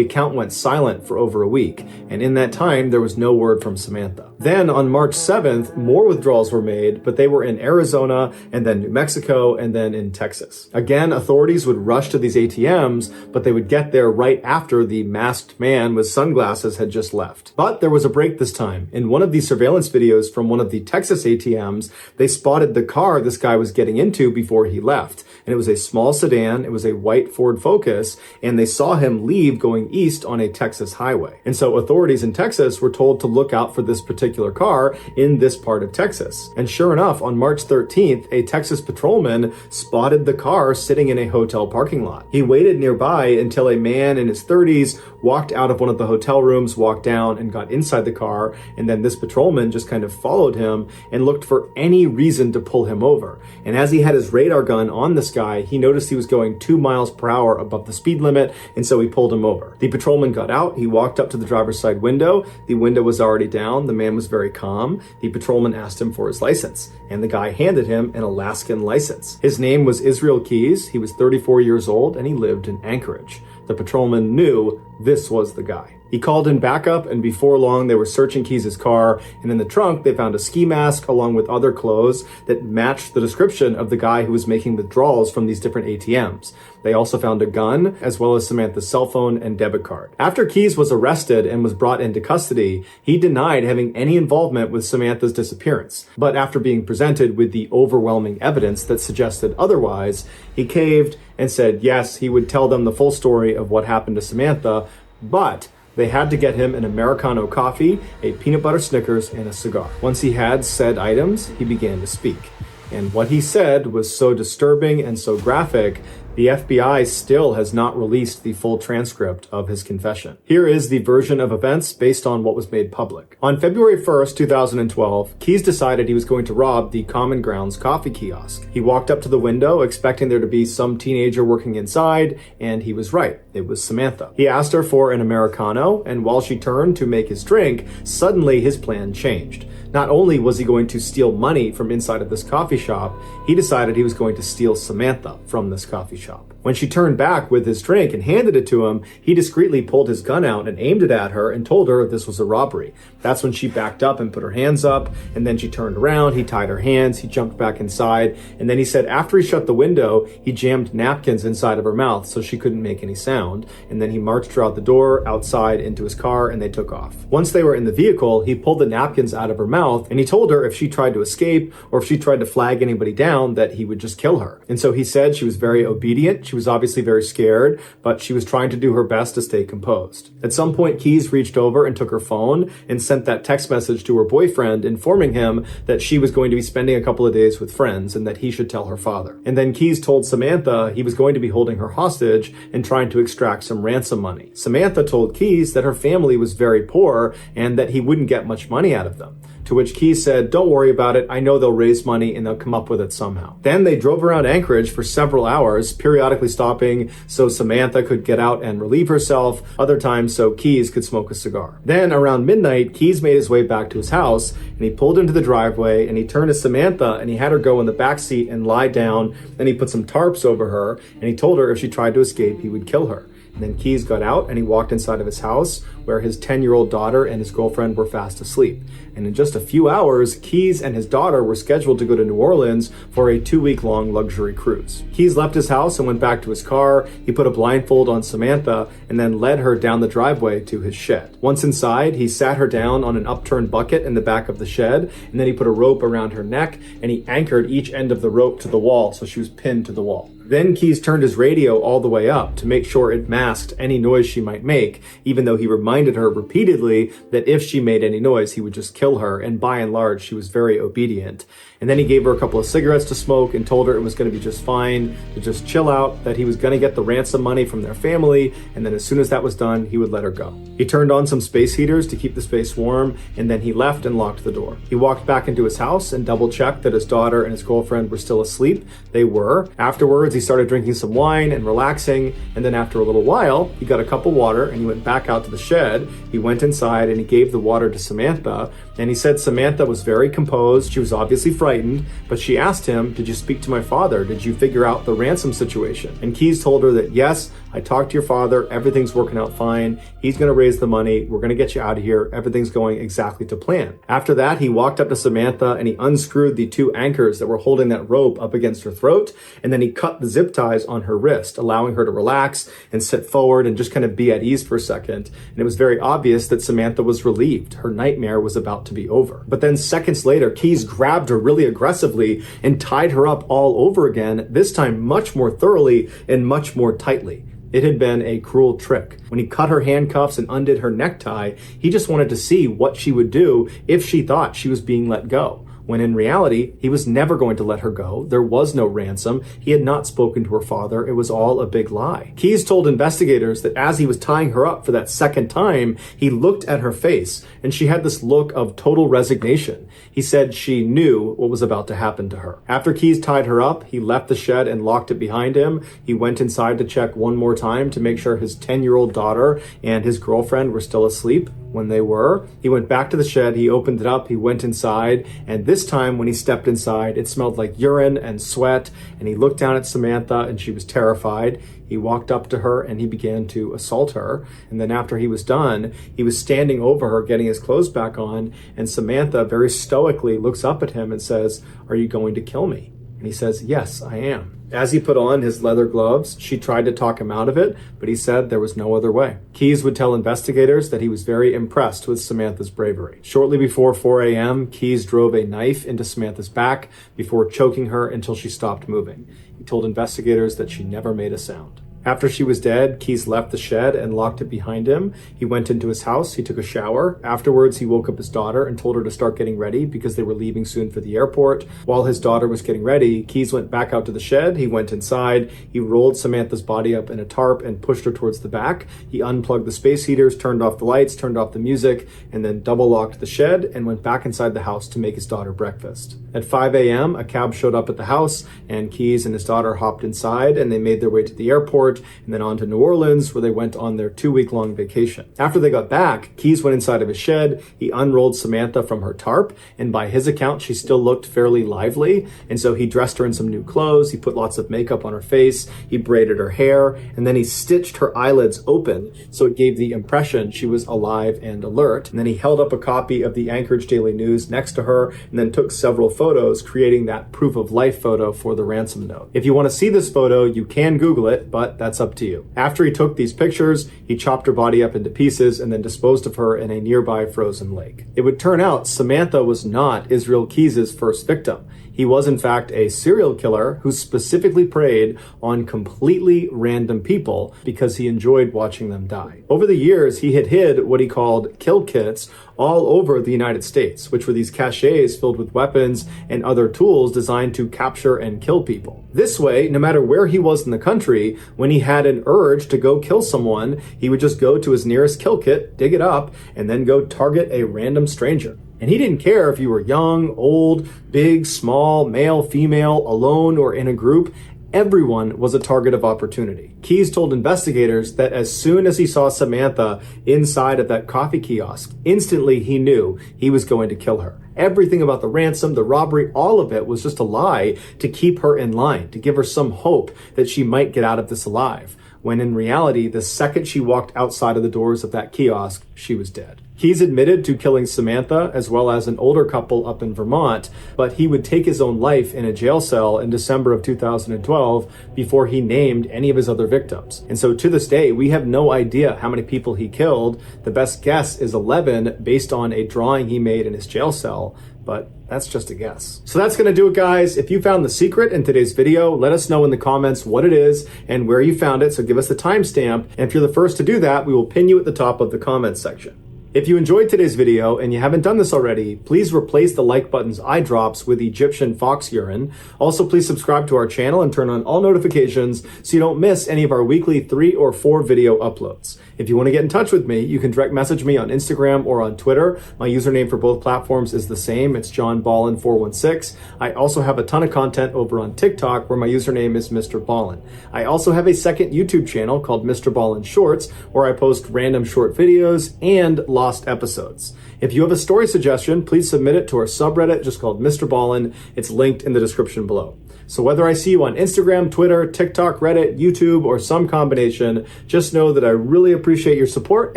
account went silent for over a week, and in that time, there was no word from Samantha. Then on March 7th, more withdrawals were made, but they were in Arizona and then New Mexico and then in Texas. Again, authorities would rush to these ATMs, but they would get there right after the masked man with sunglasses had just left. But there was a break this time. In one of these surveillance videos from one of the Texas ATMs, they spotted the car this guy was getting into before he left. And it was a small sedan, it was a white Ford Focus, and they saw him leave going east on a Texas highway. And so authorities in Texas were told to look out for this particular car in this part of Texas. And sure enough, on March 13th, a Texas patrolman spotted the car sitting in a hotel parking lot. He waited nearby until a man in his 30s walked out of one of the hotel rooms, walked down and got inside the car, and then this patrolman just kind of followed him and looked for any reason to pull him over. And as he had his radar gun on this guy, he noticed he was going 2 miles per hour above the speed limit, and so he pulled him over. The patrolman got out, he walked up to the driver's side window, the window was already down, the man was very calm. The patrolman asked him for his license, and the guy handed him an Alaskan license. His name was Israel Keys, he was 34 years old, and he lived in Anchorage. The patrolman knew this was the guy. He called in backup, and before long they were searching Keys' car, and in the trunk they found a ski mask along with other clothes that matched the description of the guy who was making withdrawals from these different ATMs. They also found a gun, as well as Samantha's cell phone and debit card. After Keys was arrested and was brought into custody, he denied having any involvement with Samantha's disappearance. But after being presented with the overwhelming evidence that suggested otherwise, he caved and said yes, he would tell them the full story of what happened to Samantha, but they had to get him an Americano coffee, a peanut butter Snickers, and a cigar. Once he had said items, he began to speak. And what he said was so disturbing and so graphic, the FBI still has not released the full transcript of his confession. Here is the version of events based on what was made public. On February 1st, 2012, Keys decided he was going to rob the Common Grounds coffee kiosk. He walked up to the window expecting there to be some teenager working inside, and he was right. It was Samantha. He asked her for an Americano, and while she turned to make his drink, suddenly his plan changed. Not only was he going to steal money from inside of this coffee shop, he decided he was going to steal Samantha from this coffee shop. When she turned back with his drink and handed it to him, he discreetly pulled his gun out and aimed it at her and told her this was a robbery. That's when she backed up and put her hands up, and then she turned around, he tied her hands, he jumped back inside, and then he said after he shut the window, he jammed napkins inside of her mouth so she couldn't make any sound, and then he marched her out the door, outside, into his car, and they took off. Once they were in the vehicle, he pulled the napkins out of her mouth, and he told her if she tried to escape or if she tried to flag anybody down that he would just kill her. And so he said she was very obedient, she was obviously very scared, but she was trying to do her best to stay composed. At some point, Keys reached over and took her phone and sent that text message to her boyfriend informing him that she was going to be spending a couple of days with friends and that he should tell her father. And then Keys told Samantha he was going to be holding her hostage and trying to extract some ransom money. Samantha told Keys that her family was very poor and that he wouldn't get much money out of them. To which Keys said, "Don't worry about it. I know they'll raise money and they'll come up with it somehow." Then they drove around Anchorage for several hours, periodically stopping so Samantha could get out and relieve herself, other times so Keys could smoke a cigar. Then around midnight, Keys made his way back to his house and he pulled into the driveway and he turned to Samantha and he had her go in the back seat and lie down. Then he put some tarps over her and he told her if she tried to escape, he would kill her. And then Keys got out and he walked inside of his house where his 10-year-old daughter and his girlfriend were fast asleep. And in just a few hours, Keys and his daughter were scheduled to go to New Orleans for a 2-week-long luxury cruise. Keys left his house and went back to his car. He put a blindfold on Samantha and then led her down the driveway to his shed. Once inside, he sat her down on an upturned bucket in the back of the shed, and then he put a rope around her neck and he anchored each end of the rope to the wall so she was pinned to the wall. Then Keys turned his radio all the way up to make sure it masked any noise she might make, even though he reminded her repeatedly that if she made any noise, he would just kill her, and by and large, she was very obedient. And then he gave her a couple of cigarettes to smoke and told her it was going to be just fine, to just chill out, that he was going to get the ransom money from their family, and then as soon as that was done, he would let her go. He turned on some space heaters to keep the space warm, and then he left and locked the door. He walked back into his house and double-checked that his daughter and his girlfriend were still asleep. They were. Afterwards, he started drinking some wine and relaxing, and then after a little while, he got a cup of water and he went back out to the shed. He went inside and he gave the water to Samantha, and he said Samantha was very composed. She was obviously frightened, but she asked him, "Did you speak to my father? Did you figure out the ransom situation?" And Keys told her that, "Yes, I talked to your father, everything's working out fine. He's gonna raise the money, we're gonna get you out of here, everything's going exactly to plan. After that, he walked up to Samantha and he unscrewed the 2 anchors that were holding that rope up against her throat, and then he cut the zip ties on her wrist, allowing her to relax and sit forward and just kind of be at ease for a second. And it was very obvious that Samantha was relieved. Her nightmare was about to be over. But then seconds later, Keyes grabbed her really aggressively and tied her up all over again, this time much more thoroughly and much more tightly. It had been a cruel trick. When he cut her handcuffs and undid her necktie, he just wanted to see what she would do if she thought she was being let go. When in reality, he was never going to let her go. There was no ransom. He had not spoken to her father. It was all a big lie. Keyes told investigators that as he was tying her up for that second time, he looked at her face and she had this look of total resignation. He said she knew what was about to happen to her. After Keyes tied her up, he left the shed and locked it behind him. He went inside to check one more time to make sure his 10-year-old daughter and his girlfriend were still asleep. When they were, he went back to the shed, he opened it up, he went inside, and this time when he stepped inside, it smelled like urine and sweat, and he looked down at Samantha and she was terrified. He walked up to her and he began to assault her, and then after he was done, he was standing over her getting his clothes back on, and Samantha very stoically looks up at him and says, "Are you going to kill me?" And he says, "Yes, I am." As he put on his leather gloves, she tried to talk him out of it, but he said there was no other way. Keyes would tell investigators that he was very impressed with Samantha's bravery. Shortly before 4 a.m., Keyes drove a knife into Samantha's back before choking her until she stopped moving. He told investigators that she never made a sound. After she was dead, Keyes left the shed and locked it behind him. He went into his house, he took a shower. Afterwards, he woke up his daughter and told her to start getting ready because they were leaving soon for the airport. While his daughter was getting ready, Keyes went back out to the shed, he went inside, he rolled Samantha's body up in a tarp and pushed her towards the back. He unplugged the space heaters, turned off the lights, turned off the music, and then double locked the shed and went back inside the house to make his daughter breakfast. At 5 a.m., a cab showed up at the house and Keyes and his daughter hopped inside and they made their way to the airport and then on to New Orleans, where they went on their 2-week-long vacation. After they got back, Keyes went inside of his shed, he unrolled Samantha from her tarp, and by his account, she still looked fairly lively, and so he dressed her in some new clothes, he put lots of makeup on her face, he braided her hair, and then he stitched her eyelids open, so it gave the impression she was alive and alert, and then he held up a copy of the Anchorage Daily News next to her, and then took several photos, creating that proof of life photo for the ransom note. If you want to see this photo, you can Google it, but that's up to you. After he took these pictures, he chopped her body up into pieces and then disposed of her in a nearby frozen lake. It would turn out Samantha was not Israel Keyes' first victim. He was in fact a serial killer who specifically preyed on completely random people because he enjoyed watching them die. Over the years, he had hid what he called kill kits all over the United States, which were these caches filled with weapons and other tools designed to capture and kill people. This way, no matter where he was in the country, when he had an urge to go kill someone, he would just go to his nearest kill kit, dig it up, and then go target a random stranger. And he didn't care if you were young, old, big, small, male, female, alone, or in a group. Everyone was a target of opportunity. Keyes told investigators that as soon as he saw Samantha inside of that coffee kiosk, instantly he knew he was going to kill her. Everything about the ransom, the robbery, all of it was just a lie to keep her in line, to give her some hope that she might get out of this alive. When in reality, the second she walked outside of the doors of that kiosk, she was dead. Keyes admitted to killing Samantha as well as an older couple up in Vermont, but he would take his own life in a jail cell in December of 2012 before he named any of his other victims. And so to this day, we have no idea how many people he killed. The best guess is 11 based on a drawing he made in his jail cell, but that's just a guess. So that's going to do it, guys. If you found the secret in today's video, let us know in the comments what it is and where you found it, so give us the timestamp. And if you're the first to do that, we will pin you at the top of the comments section. If you enjoyed today's video and you haven't done this already, please replace the like button's eye drops with Egyptian fox urine. Also, please subscribe to our channel and turn on all notifications so you don't miss any of our weekly 3 or 4 video uploads. If you want to get in touch with me, you can direct message me on Instagram or on Twitter. My username for both platforms is the same. It's JohnBallen416. I also have a ton of content over on TikTok where my username is MrBallen. I also have a second YouTube channel called MrBallen Shorts where I post random short videos and lost episodes. If you have a story suggestion, please submit it to our subreddit just called MrBallen. It's linked in the description below. So whether I see you on Instagram, Twitter, TikTok, Reddit, YouTube, or some combination, just know that I really appreciate your support,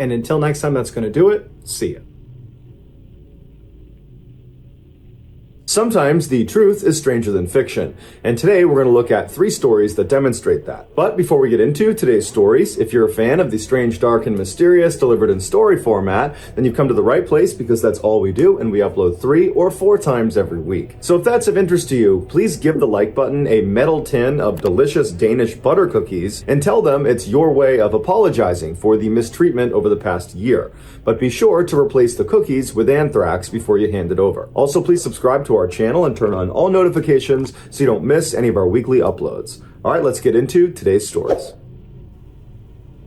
and until next time, that's going to do it. See ya. Sometimes the truth is stranger than fiction, and today we're going to look at 3 stories that demonstrate that. But before we get into today's stories, if you're a fan of the strange, dark, and mysterious delivered in story format, then you've come to the right place, because that's all we do, and we upload 3 or 4 times every week. So if that's of interest to you, please give the like button a metal tin of delicious Danish butter cookies and tell them it's your way of apologizing for the mistreatment over the past year. But be sure to replace the cookies with anthrax before you hand it over. Also, please subscribe to our channel and turn on all notifications so you don't miss any of our weekly uploads. All right, let's get into today's stories.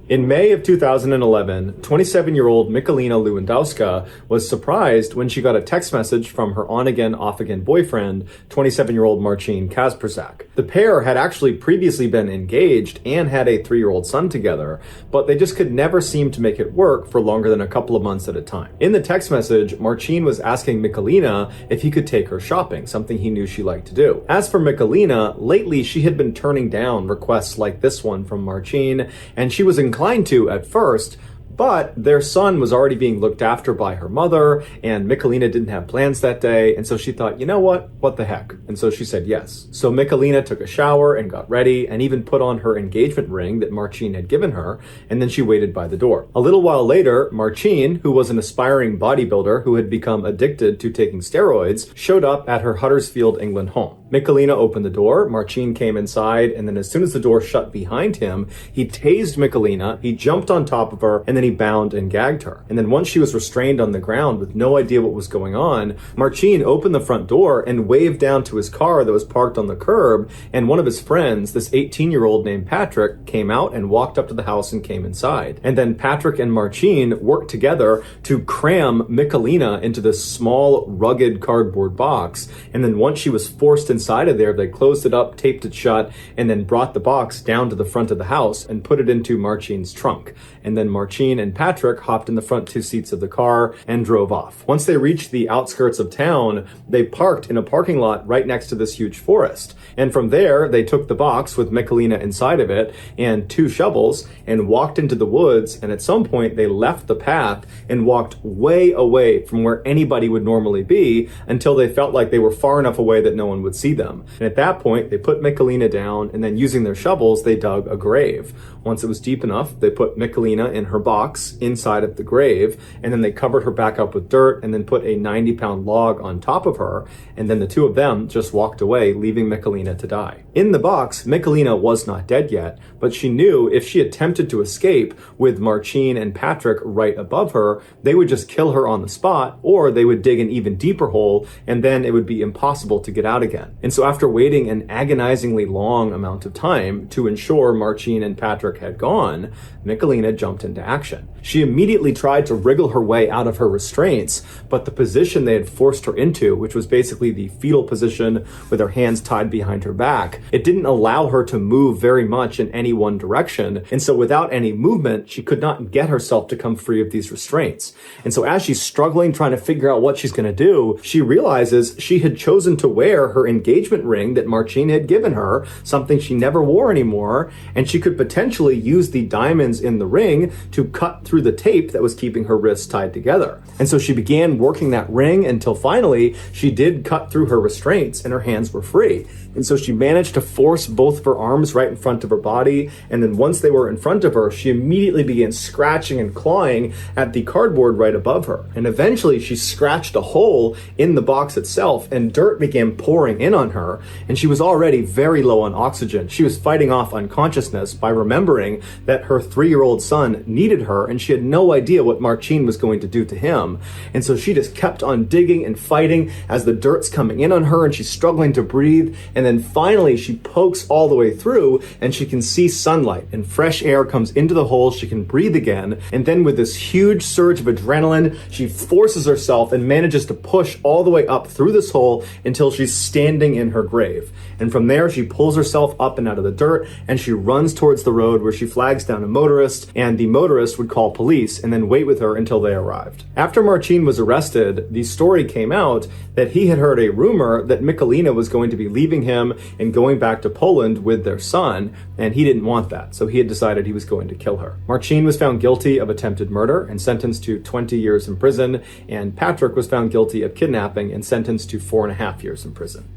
In May of 2011, 27-year-old Michalina Lewandowska was surprised when she got a text message from her on-again, off-again boyfriend, 27-year-old Marcin Kasperzak. The pair had actually previously been engaged and had a 3-year-old son together, but they just could never seem to make it work for longer than a couple of months at a time. In the text message, Marcin was asking Michalina if he could take her shopping, something he knew she liked to do. As for Michalina, lately she had been turning down requests like this one from Marcin, and she was inclined to at first, but their son was already being looked after by her mother, and Michalina didn't have plans that day, and so she thought, you know what the heck? And so she said yes. So Michalina took a shower and got ready, and even put on her engagement ring that Marcin had given her, and then she waited by the door. A little while later, Marcin, who was an aspiring bodybuilder who had become addicted to taking steroids, showed up at her Huddersfield, England home. Michalina opened the door, Marcin came inside, and then as soon as the door shut behind him, he tased Michalina, he jumped on top of her, and then he bound and gagged her. And then once she was restrained on the ground with no idea what was going on, Marcin opened the front door and waved down to his car that was parked on the curb, and one of his friends, this 18-year-old named Patrick, came out and walked up to the house and came inside. And then Patrick and Marcin worked together to cram Michalina into this small, rugged cardboard box, and then once she was forced inside of there, they closed it up, taped it shut, and then brought the box down to the front of the house and put it into Marcin's trunk. And then Marcin and Patrick hopped in the front 2 seats of the car and drove off. Once they reached the outskirts of town, they parked in a parking lot right next to this huge forest. And from there, they took the box with Michalina inside of it and 2 shovels and walked into the woods. And at some point, they left the path and walked way away from where anybody would normally be until they felt like they were far enough away that no one would see them. And at that point, they put Michalina down, and then using their shovels, they dug a grave. Once it was deep enough, they put Michalina in her box inside of the grave, and then they covered her back up with dirt and then put a 90-pound log on top of her, and then the 2 of them just walked away, leaving Michalina to die. In the box, Michalina was not dead yet, but she knew if she attempted to escape with Marcin and Patrick right above her, they would just kill her on the spot, or they would dig an even deeper hole, and then it would be impossible to get out again. And so after waiting an agonizingly long amount of time to ensure Marcin and Patrick had gone, Michalina jumped into action. She immediately tried to wriggle her way out of her restraints, but the position they had forced her into, which was basically the fetal position with her hands tied behind her back, it didn't allow her to move very much in any one direction. And so without any movement, she could not get herself to come free of these restraints. And so as she's struggling, trying to figure out what she's going to do, she realizes she had chosen to wear her engagement ring that Marcin had given her, something she never wore anymore, and she could potentially use the diamonds in the ring to cut through the tape that was keeping her wrists tied together. And so she began working that ring until finally she did cut through her restraints and her hands were free. And so she managed to force both of her arms right in front of her body, and then once they were in front of her, she immediately began scratching and clawing at the cardboard right above her. And eventually she scratched a hole in the box itself, and dirt began pouring in on her, and she was already very low on oxygen. She was fighting off unconsciousness by remembering that her 3-year-old son needed her, and she had no idea what Marcin was going to do to him. And so she just kept on digging and fighting as the dirt's coming in on her, and she's struggling to breathe. And then finally she pokes all the way through, and she can see sunlight and fresh air comes into the hole. She can breathe again. And then with this huge surge of adrenaline, she forces herself and manages to push all the way up through this hole until she's standing in her grave. And from there, she pulls herself up and out of the dirt, and she runs towards the road episode where she flags down a motorist, and the motorist would call police and then wait with her until they arrived. After Marcin was arrested, the story came out that he had heard a rumor that Michalina was going to be leaving him and going back to Poland with their son, and he didn't want that, so he had decided he was going to kill her. Marcin was found guilty of attempted murder and sentenced to 20 years in prison, and Patrick was found guilty of kidnapping and sentenced to 4.5 years in prison.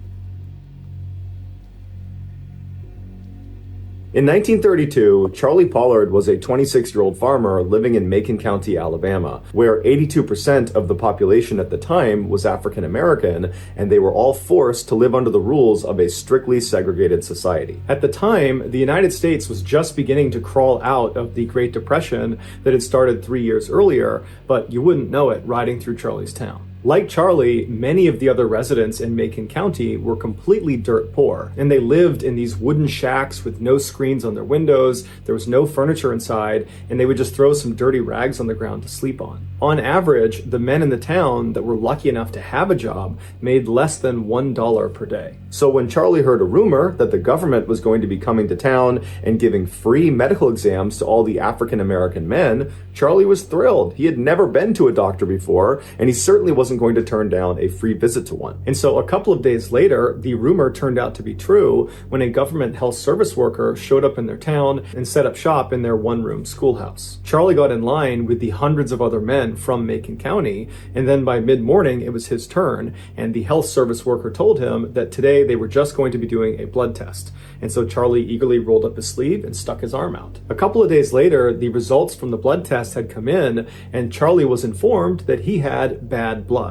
In 1932, Charlie Pollard was a 26-year-old farmer living in Macon County, Alabama, where 82% of the population at the time was African American, and they were all forced to live under the rules of a strictly segregated society. At the time, the United States was just beginning to crawl out of the Great Depression that had started 3 years earlier, but you wouldn't know it riding through Charlie's town. Like Charlie, many of the other residents in Macon County were completely dirt poor, and they lived in these wooden shacks with no screens on their windows, there was no furniture inside, and they would just throw some dirty rags on the ground to sleep on. On average, the men in the town that were lucky enough to have a job made less than $1 per day. So when Charlie heard a rumor that the government was going to be coming to town and giving free medical exams to all the African American men, Charlie was thrilled. He had never been to a doctor before, and he certainly wasn't going to turn down a free visit to one. And so a couple of days later, the rumor turned out to be true when a government health service worker showed up in their town and set up shop in their one-room schoolhouse. Charlie got in line with the hundreds of other men from Macon County, and then by mid-morning it was his turn, and the health service worker told him that today they were just going to be doing a blood test. And so Charlie eagerly rolled up his sleeve and stuck his arm out. A couple of days later, the results from the blood test had come in, and Charlie was informed that he had bad blood.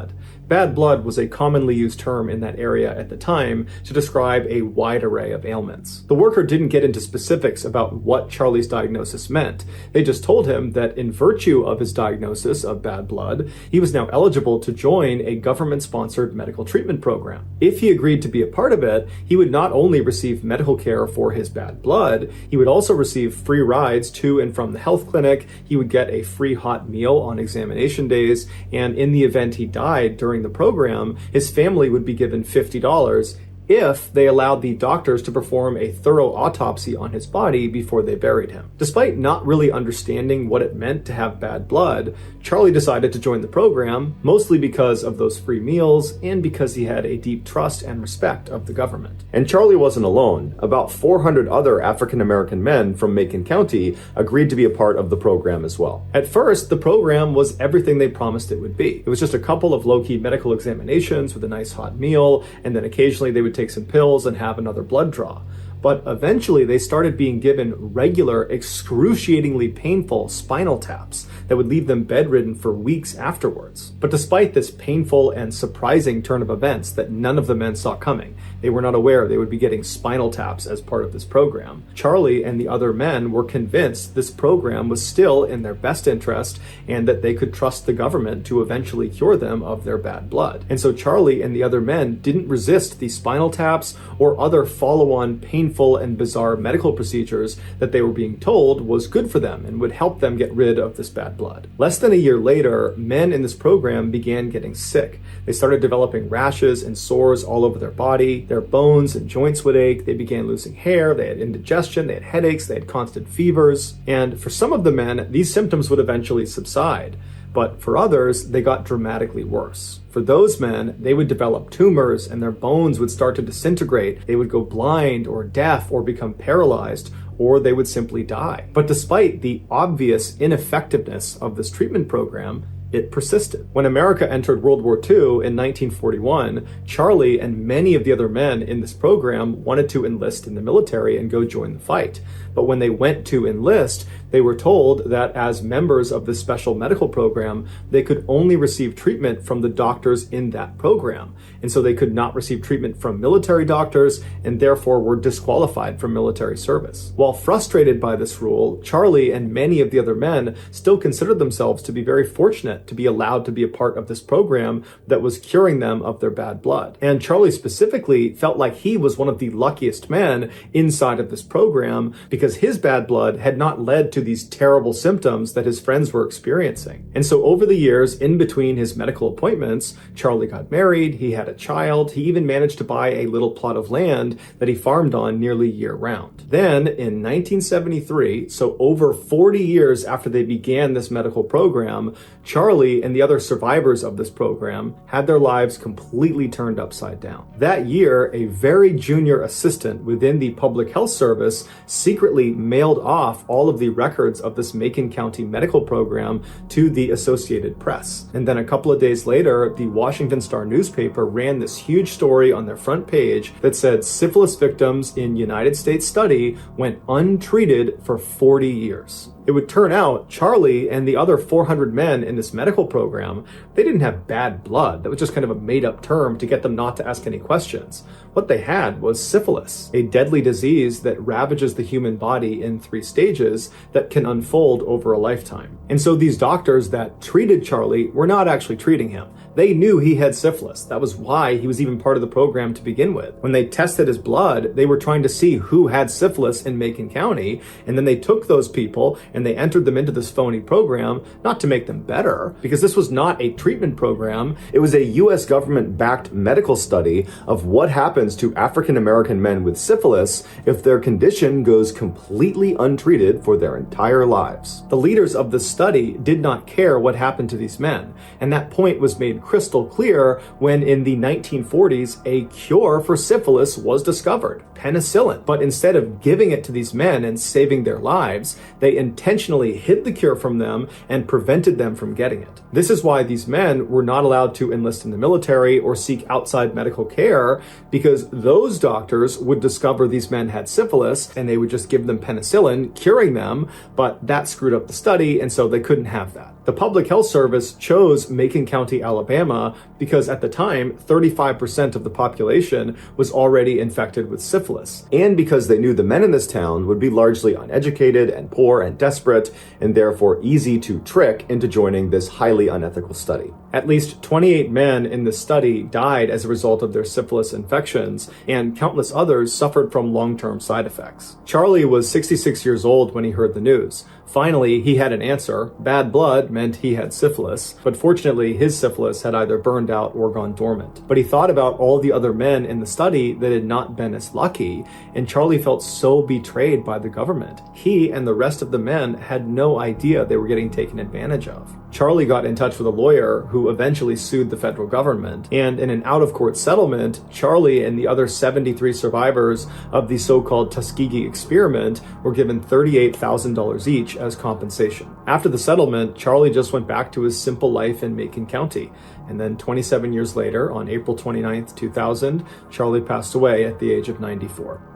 Bad blood was a commonly used term in that area at the time to describe a wide array of ailments. The worker didn't get into specifics about what Charlie's diagnosis meant. They just told him that in virtue of his diagnosis of bad blood, he was now eligible to join a government-sponsored medical treatment program. If he agreed to be a part of it, he would not only receive medical care for his bad blood, he would also receive free rides to and from the health clinic, he would get a free hot meal on examination days, and in the event he died during the program, his family would be given $50 if they allowed the doctors to perform a thorough autopsy on his body before they buried him. Despite not really understanding what it meant to have bad blood, Charlie decided to join the program, mostly because of those free meals and because he had a deep trust and respect of the government. And Charlie wasn't alone. About 400 other African American men from Macon County agreed to be a part of the program as well. At first, the program was everything they promised it would be. It was just a couple of low-key medical examinations with a nice hot meal, and then occasionally they would take some pills and have another blood draw. But eventually they started being given regular, excruciatingly painful spinal taps that would leave them bedridden for weeks afterwards. But despite this painful and surprising turn of events that none of the men saw coming, they were not aware they would be getting spinal taps as part of this program. Charlie and the other men were convinced this program was still in their best interest and that they could trust the government to eventually cure them of their bad blood. And so Charlie and the other men didn't resist the spinal taps or other follow-on painful and bizarre medical procedures that they were being told was good for them and would help them get rid of this bad blood. Less than a year later, men in this program began getting sick. They started developing rashes and sores all over their body. Their bones and joints would ache. They began losing hair. They had indigestion. They had headaches. They had constant fevers. And for some of the men, these symptoms would eventually subside. But for others, they got dramatically worse. For those men, they would develop tumors and their bones would start to disintegrate. They would go blind or deaf or become paralyzed, or they would simply die. But despite the obvious ineffectiveness of this treatment program, it persisted. When America entered World War II in 1941, Charlie and many of the other men in this program wanted to enlist in the military and go join the fight. But when they went to enlist, they were told that as members of this special medical program, they could only receive treatment from the doctors in that program. And so they could not receive treatment from military doctors and therefore were disqualified from military service. While frustrated by this rule, Charlie and many of the other men still considered themselves to be very fortunate to be allowed to be a part of this program that was curing them of their bad blood. And Charlie specifically felt like he was one of the luckiest men inside of this program because his bad blood had not led to these terrible symptoms that his friends were experiencing. And so over the years, in between his medical appointments, Charlie got married, he had a child, he even managed to buy a little plot of land that he farmed on nearly year-round. Then, in 1973, so over 40 years after they began this medical program, Charlie and the other survivors of this program had their lives completely turned upside down. That year, a very junior assistant within the Public Health Service secretly mailed off all of the records of this Macon County medical program to the Associated Press. And then a couple of days later, the Washington Star newspaper ran this huge story on their front page that said syphilis victims in United States study went untreated for 40 years. It would turn out Charlie and the other 400 men in this medical program, they didn't have bad blood. That was just kind of a made-up term to get them not to ask any questions. What they had was syphilis, a deadly disease that ravages the human body in 3 stages that can unfold over a lifetime. And so these doctors that treated Charlie were not actually treating him. They knew he had syphilis. That was why he was even part of the program to begin with. When they tested his blood, they were trying to see who had syphilis in Macon County, and then they took those people and they entered them into this phony program, not to make them better, because this was not a treatment program. It was a US government-backed medical study of what happens to African American men with syphilis if their condition goes completely untreated for their entire lives. The leaders of the study did not care what happened to these men, and that point was made crystal clear when in the 1940s a cure for syphilis was discovered, penicillin. But instead of giving it to these men and saving their lives, they intentionally hid the cure from them and prevented them from getting it. This is why these men were not allowed to enlist in the military or seek outside medical care, because those doctors would discover these men had syphilis and they would just give them penicillin, curing them, but that screwed up the study, and so they couldn't have that. The Public Health Service chose Macon County, Alabama, because at the time, 35% of the population was already infected with syphilis, and because they knew the men in this town would be largely uneducated and poor and desperate, and therefore easy to trick into joining this highly unethical study. At least 28 men in the study died as a result of their syphilis infections, and countless others suffered from long-term side effects. Charlie was 66 years old when he heard the news. Finally, he had an answer. Bad blood meant he had syphilis, but fortunately his syphilis had either burned out or gone dormant. But he thought about all the other men in the study that had not been as lucky, and Charlie felt so betrayed by the government. He and the rest of the men had no idea they were getting taken advantage of. Charlie got in touch with a lawyer who eventually sued the federal government, and in an out-of-court settlement, Charlie and the other 73 survivors of the so-called Tuskegee experiment were given $38,000 each as compensation. After the settlement, Charlie just went back to his simple life in Macon County, and then 27 years later, on April 29th, 2000, Charlie passed away at the age of 94.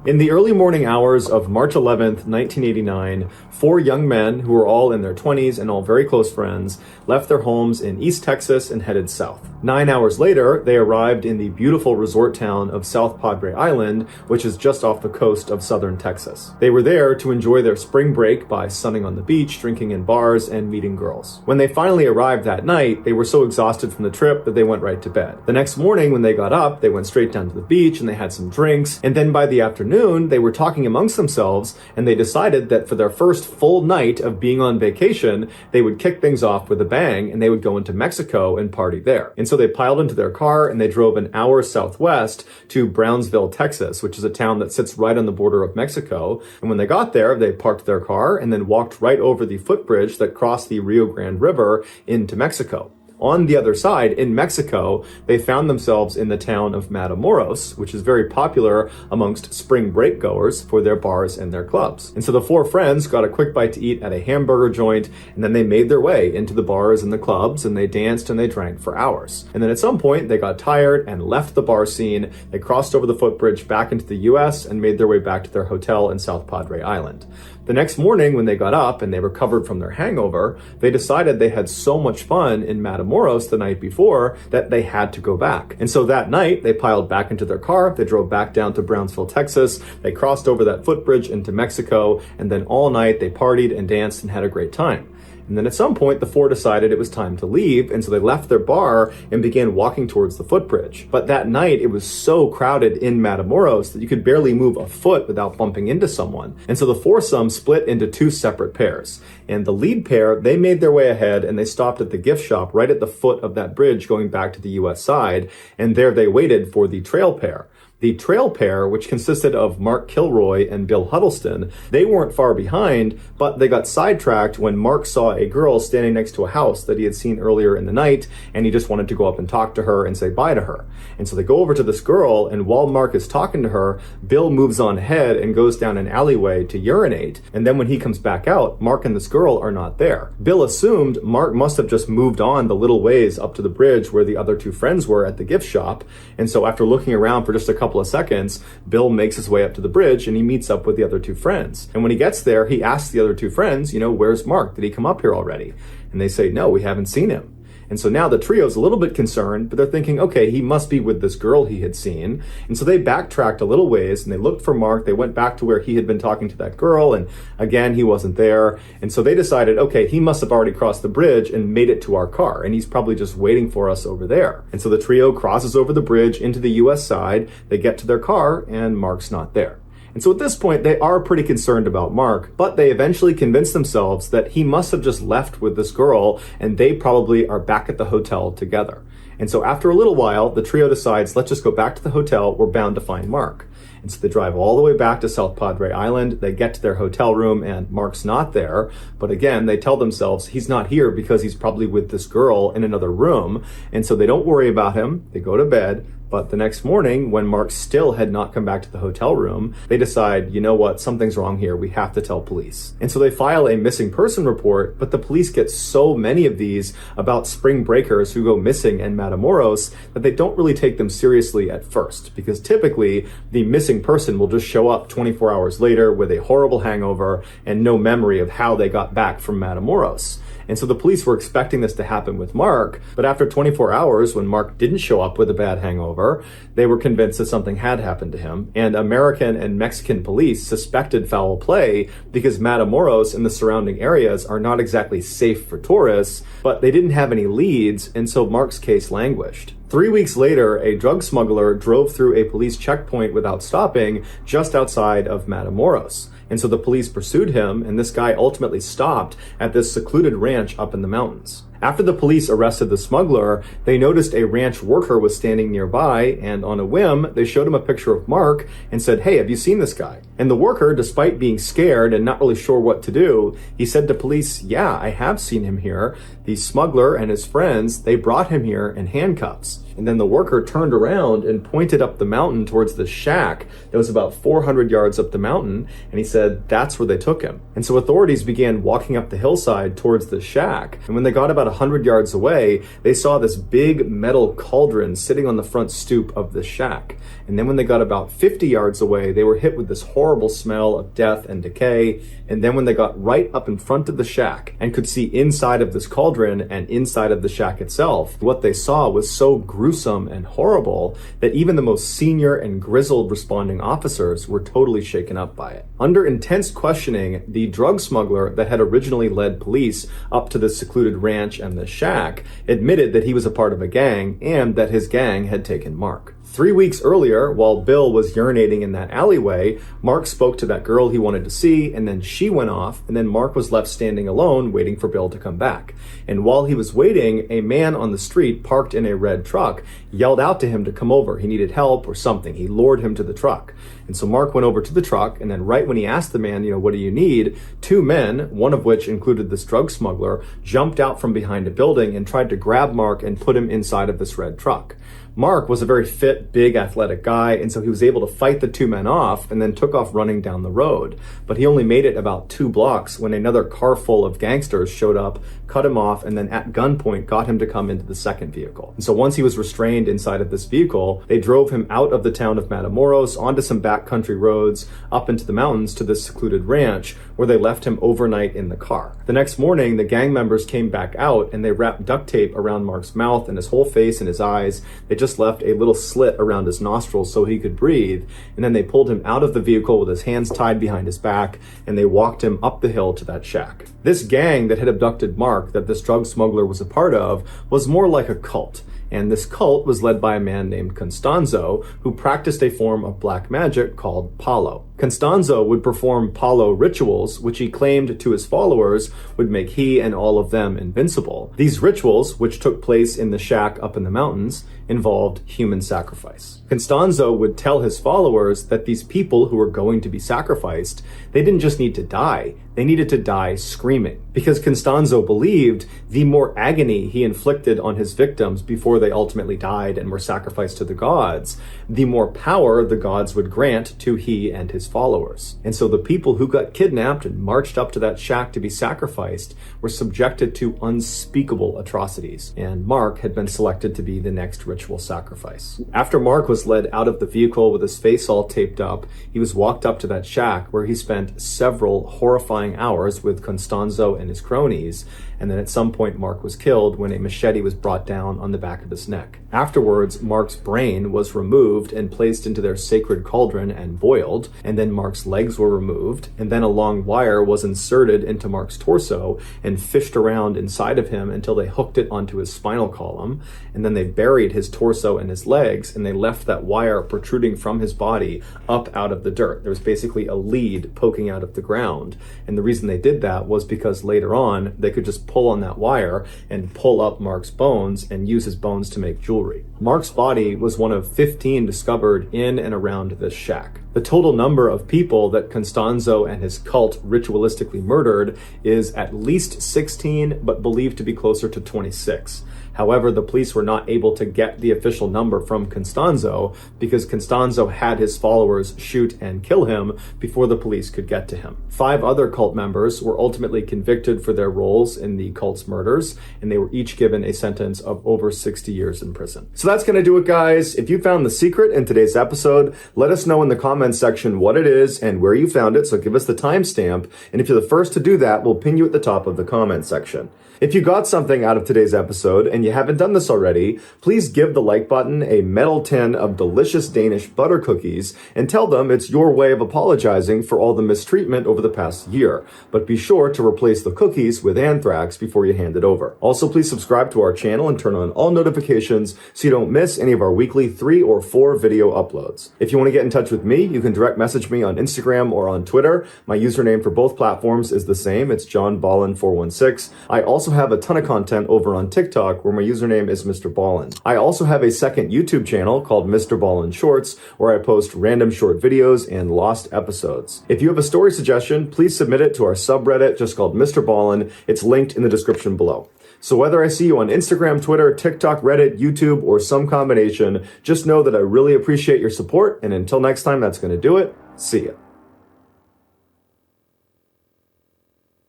In the early morning hours of March 11th, 1989, 4 young men who were all in their 20s and all very close friends left their homes in East Texas and headed south. 9 hours later, they arrived in the beautiful resort town of South Padre Island, which is just off the coast of southern Texas. They were there to enjoy their spring break by sunning on the beach, drinking in bars, and meeting girls. When they finally arrived that night, they were so exhausted from the trip that they went right to bed. The next morning, when they got up, they went straight down to the beach and they had some drinks, and then by the afternoon, they were talking amongst themselves, and they decided that for their first full night of being on vacation, they would kick things off with a bang, and they would go into Mexico and party there. And so they piled into their car, and they drove an hour southwest to Brownsville, Texas, which is a town that sits right on the border of Mexico. And when they got there, they parked their car and then walked right over the footbridge that crossed the Rio Grande River into Mexico. On the other side, in Mexico, they found themselves in the town of Matamoros, which is very popular amongst spring break goers for their bars and their clubs. And so the 4 friends got a quick bite to eat at a hamburger joint, and then they made their way into the bars and the clubs, and they danced and they drank for hours. And then at some point, they got tired and left the bar scene. They crossed over the footbridge back into the US and made their way back to their hotel in South Padre Island. The next morning, when they got up and they recovered from their hangover, they decided they had so much fun in Matamoros the night before that they had to go back. And so that night, they piled back into their car, they drove back down to Brownsville, Texas, they crossed over that footbridge into Mexico, and then all night they partied and danced and had a great time. And then at some point, the four decided it was time to leave, and so they left their bar and began walking towards the footbridge. But that night, it was so crowded in Matamoros that you could barely move a foot without bumping into someone. And so the foursome split into two separate pairs. And the lead pair, they made their way ahead and they stopped at the gift shop right at the foot of that bridge going back to the US side, and there they waited for the trail pair. The trail pair, which consisted of Mark Kilroy and Bill Huddleston, they weren't far behind, but they got sidetracked when Mark saw a girl standing next to a house that he had seen earlier in the night, and he just wanted to go up and talk to her and say bye to her. And so they go over to this girl, and while Mark is talking to her, Bill moves on ahead and goes down an alleyway to urinate, and then when he comes back out, Mark and this girl are not there. Bill assumed Mark must have just moved on the little ways up to the bridge where the other two friends were at the gift shop, and so after looking around for just a couple of seconds, Bill makes his way up to the bridge and he meets up with the other two friends. And when he gets there, he asks the other two friends, where's Mark? Did he come up here already? And they say, no, we haven't seen him. And so now the trio's a little bit concerned, but they're thinking, okay, he must be with this girl he had seen. And so they backtracked a little ways and they looked for Mark. They went back to where he had been talking to that girl, and again, he wasn't there. And so they decided, okay, he must have already crossed the bridge and made it to our car, and he's probably just waiting for us over there. And so the trio crosses over the bridge into the US side. They get to their car and Mark's not there. And so at this point, they are pretty concerned about Mark, but they eventually convince themselves that he must have just left with this girl and they probably are back at the hotel together. And so after a little while, the trio decides, let's just go back to the hotel. We're bound to find Mark. And so they drive all the way back to South Padre Island. They get to their hotel room and Mark's not there. But again, they tell themselves he's not here because he's probably with this girl in another room. And so they don't worry about him. They go to bed. But the next morning, when Mark still had not come back to the hotel room, they decide, you know what, something's wrong here. We have to tell police. And so they file a missing person report, but the police get so many of these about spring breakers who go missing in Matamoros that they don't really take them seriously at first, because typically the missing person will just show up 24 hours later with a horrible hangover and no memory of how they got back from Matamoros. And so the police were expecting this to happen with Mark, but after 24 hours, when Mark didn't show up with a bad hangover, they were convinced that something had happened to him. And American and Mexican police suspected foul play because Matamoros and the surrounding areas are not exactly safe for tourists, but they didn't have any leads, and so Mark's case languished. 3 weeks later, a drug smuggler drove through a police checkpoint without stopping just outside of Matamoros. And so the police pursued him, and this guy ultimately stopped at this secluded ranch up in the mountains. After the police arrested the smuggler, they noticed a ranch worker was standing nearby, and on a whim, they showed him a picture of Mark and said, hey, have you seen this guy? And the worker, despite being scared and not really sure what to do, he said to police, yeah, I have seen him here. The smuggler and his friends, they brought him here in handcuffs. And then the worker turned around and pointed up the mountain towards the shack that was about 400 yards up the mountain, and he said that's where they took him. And so authorities began walking up the hillside towards the shack, and when they got about 100 yards away, they saw this big metal cauldron sitting on the front stoop of the shack. And then when they got about 50 yards away, they were hit with this horrible smell of death and decay. And then when they got right up in front of the shack and could see inside of this cauldron and inside of the shack itself, what they saw was so gruesome and horrible that even the most senior and grizzled responding officers were totally shaken up by it. Under intense questioning, the drug smuggler that had originally led police up to the secluded ranch and the shack admitted that he was a part of a gang and that his gang had taken Mark. 3 weeks earlier, while Bill was urinating in that alleyway, Mark spoke to that girl he wanted to see, and then she went off, and then Mark was left standing alone waiting for Bill to come back. And while he was waiting, a man on the street parked in a red truck yelled out to him to come over. He needed help or something. He lured him to the truck. And so Mark went over to the truck, and then right when he asked the man, what do you need? Two men, one of which included this drug smuggler, jumped out from behind a building and tried to grab Mark and put him inside of this red truck. Mark was a very fit, big, athletic guy, and so he was able to fight the two men off and then took off running down the road. But he only made it about 2 blocks when another car full of gangsters showed up, cut him off, and then at gunpoint got him to come into the second vehicle. And so once he was restrained inside of this vehicle, they drove him out of the town of Matamoros onto some backcountry roads up into the mountains to this secluded ranch where they left him overnight in the car. The next morning, the gang members came back out and they wrapped duct tape around Mark's mouth and his whole face and his eyes. They just left a little slit around his nostrils so he could breathe, and then they pulled him out of the vehicle with his hands tied behind his back, and they walked him up the hill to that shack. This gang that had abducted Mark, that this drug smuggler was a part of, was more like a cult. And this cult was led by a man named Constanzo, who practiced a form of black magic called Palo. Constanzo would perform Palo rituals, which he claimed to his followers would make he and all of them invincible. These rituals, which took place in the shack up in the mountains, involved human sacrifice. Constanzo would tell his followers that these people who were going to be sacrificed, they didn't just need to die, they needed to die screaming. Because Constanzo believed the more agony he inflicted on his victims before they ultimately died and were sacrificed to the gods, the more power the gods would grant to he and his followers. And so the people who got kidnapped and marched up to that shack to be sacrificed were subjected to unspeakable atrocities. And Mark had been selected to be the next ritual sacrifice. After Mark was led out of the vehicle with his face all taped up, he was walked up to that shack where he spent several horrifying hours with Constanzo and his cronies, and then at some point Mark was killed when a machete was brought down on the back of his neck. Afterwards, Mark's brain was removed and placed into their sacred cauldron and boiled, and then Mark's legs were removed, and then a long wire was inserted into Mark's torso and fished around inside of him until they hooked it onto his spinal column, and then they buried his torso and his legs, and they left that wire protruding from his body up out of the dirt. There was basically a lead poking out of the ground, and the reason they did that was because later on they could just pull on that wire and pull up Mark's bones and use his bones to make jewelry. Mark's body was one of 15 discovered in and around this shack. The total number of people that Constanzo and his cult ritualistically murdered is at least 16, but believed to be closer to 26. However, the police were not able to get the official number from Constanzo because Constanzo had his followers shoot and kill him before the police could get to him. 5 other cult members were ultimately convicted for their roles in the cult's murders, and they were each given a sentence of over 60 years in prison. So that's going to do it, guys. If you found the secret in today's episode, let us know in the comments section what it is and where you found it, so give us the timestamp, and if you're the first to do that, we'll pin you at the top of the comment section. If you got something out of today's episode and you haven't done this already, please give the like button a metal tin of delicious Danish butter cookies and tell them it's your way of apologizing for all the mistreatment over the past year. But be sure to replace the cookies with anthrax before you hand it over. Also, please subscribe to our channel and turn on all notifications so you don't miss any of our weekly 3 or 4 video uploads. If you want to get in touch with me, you can direct message me on Instagram or on Twitter. My username for both platforms is the same. It's JohnBallen416. I also have a ton of content over on TikTok where my username is MrBallen's. I also have a second YouTube channel called MrBallen's Shorts where I post random short videos and lost episodes. If you have a story suggestion, please submit it to our subreddit just called MrBallen. It's linked in the description below. So whether I see you on Instagram, Twitter, TikTok, Reddit, YouTube, or some combination, just know that I really appreciate your support, and until next time, that's going to do it. See ya.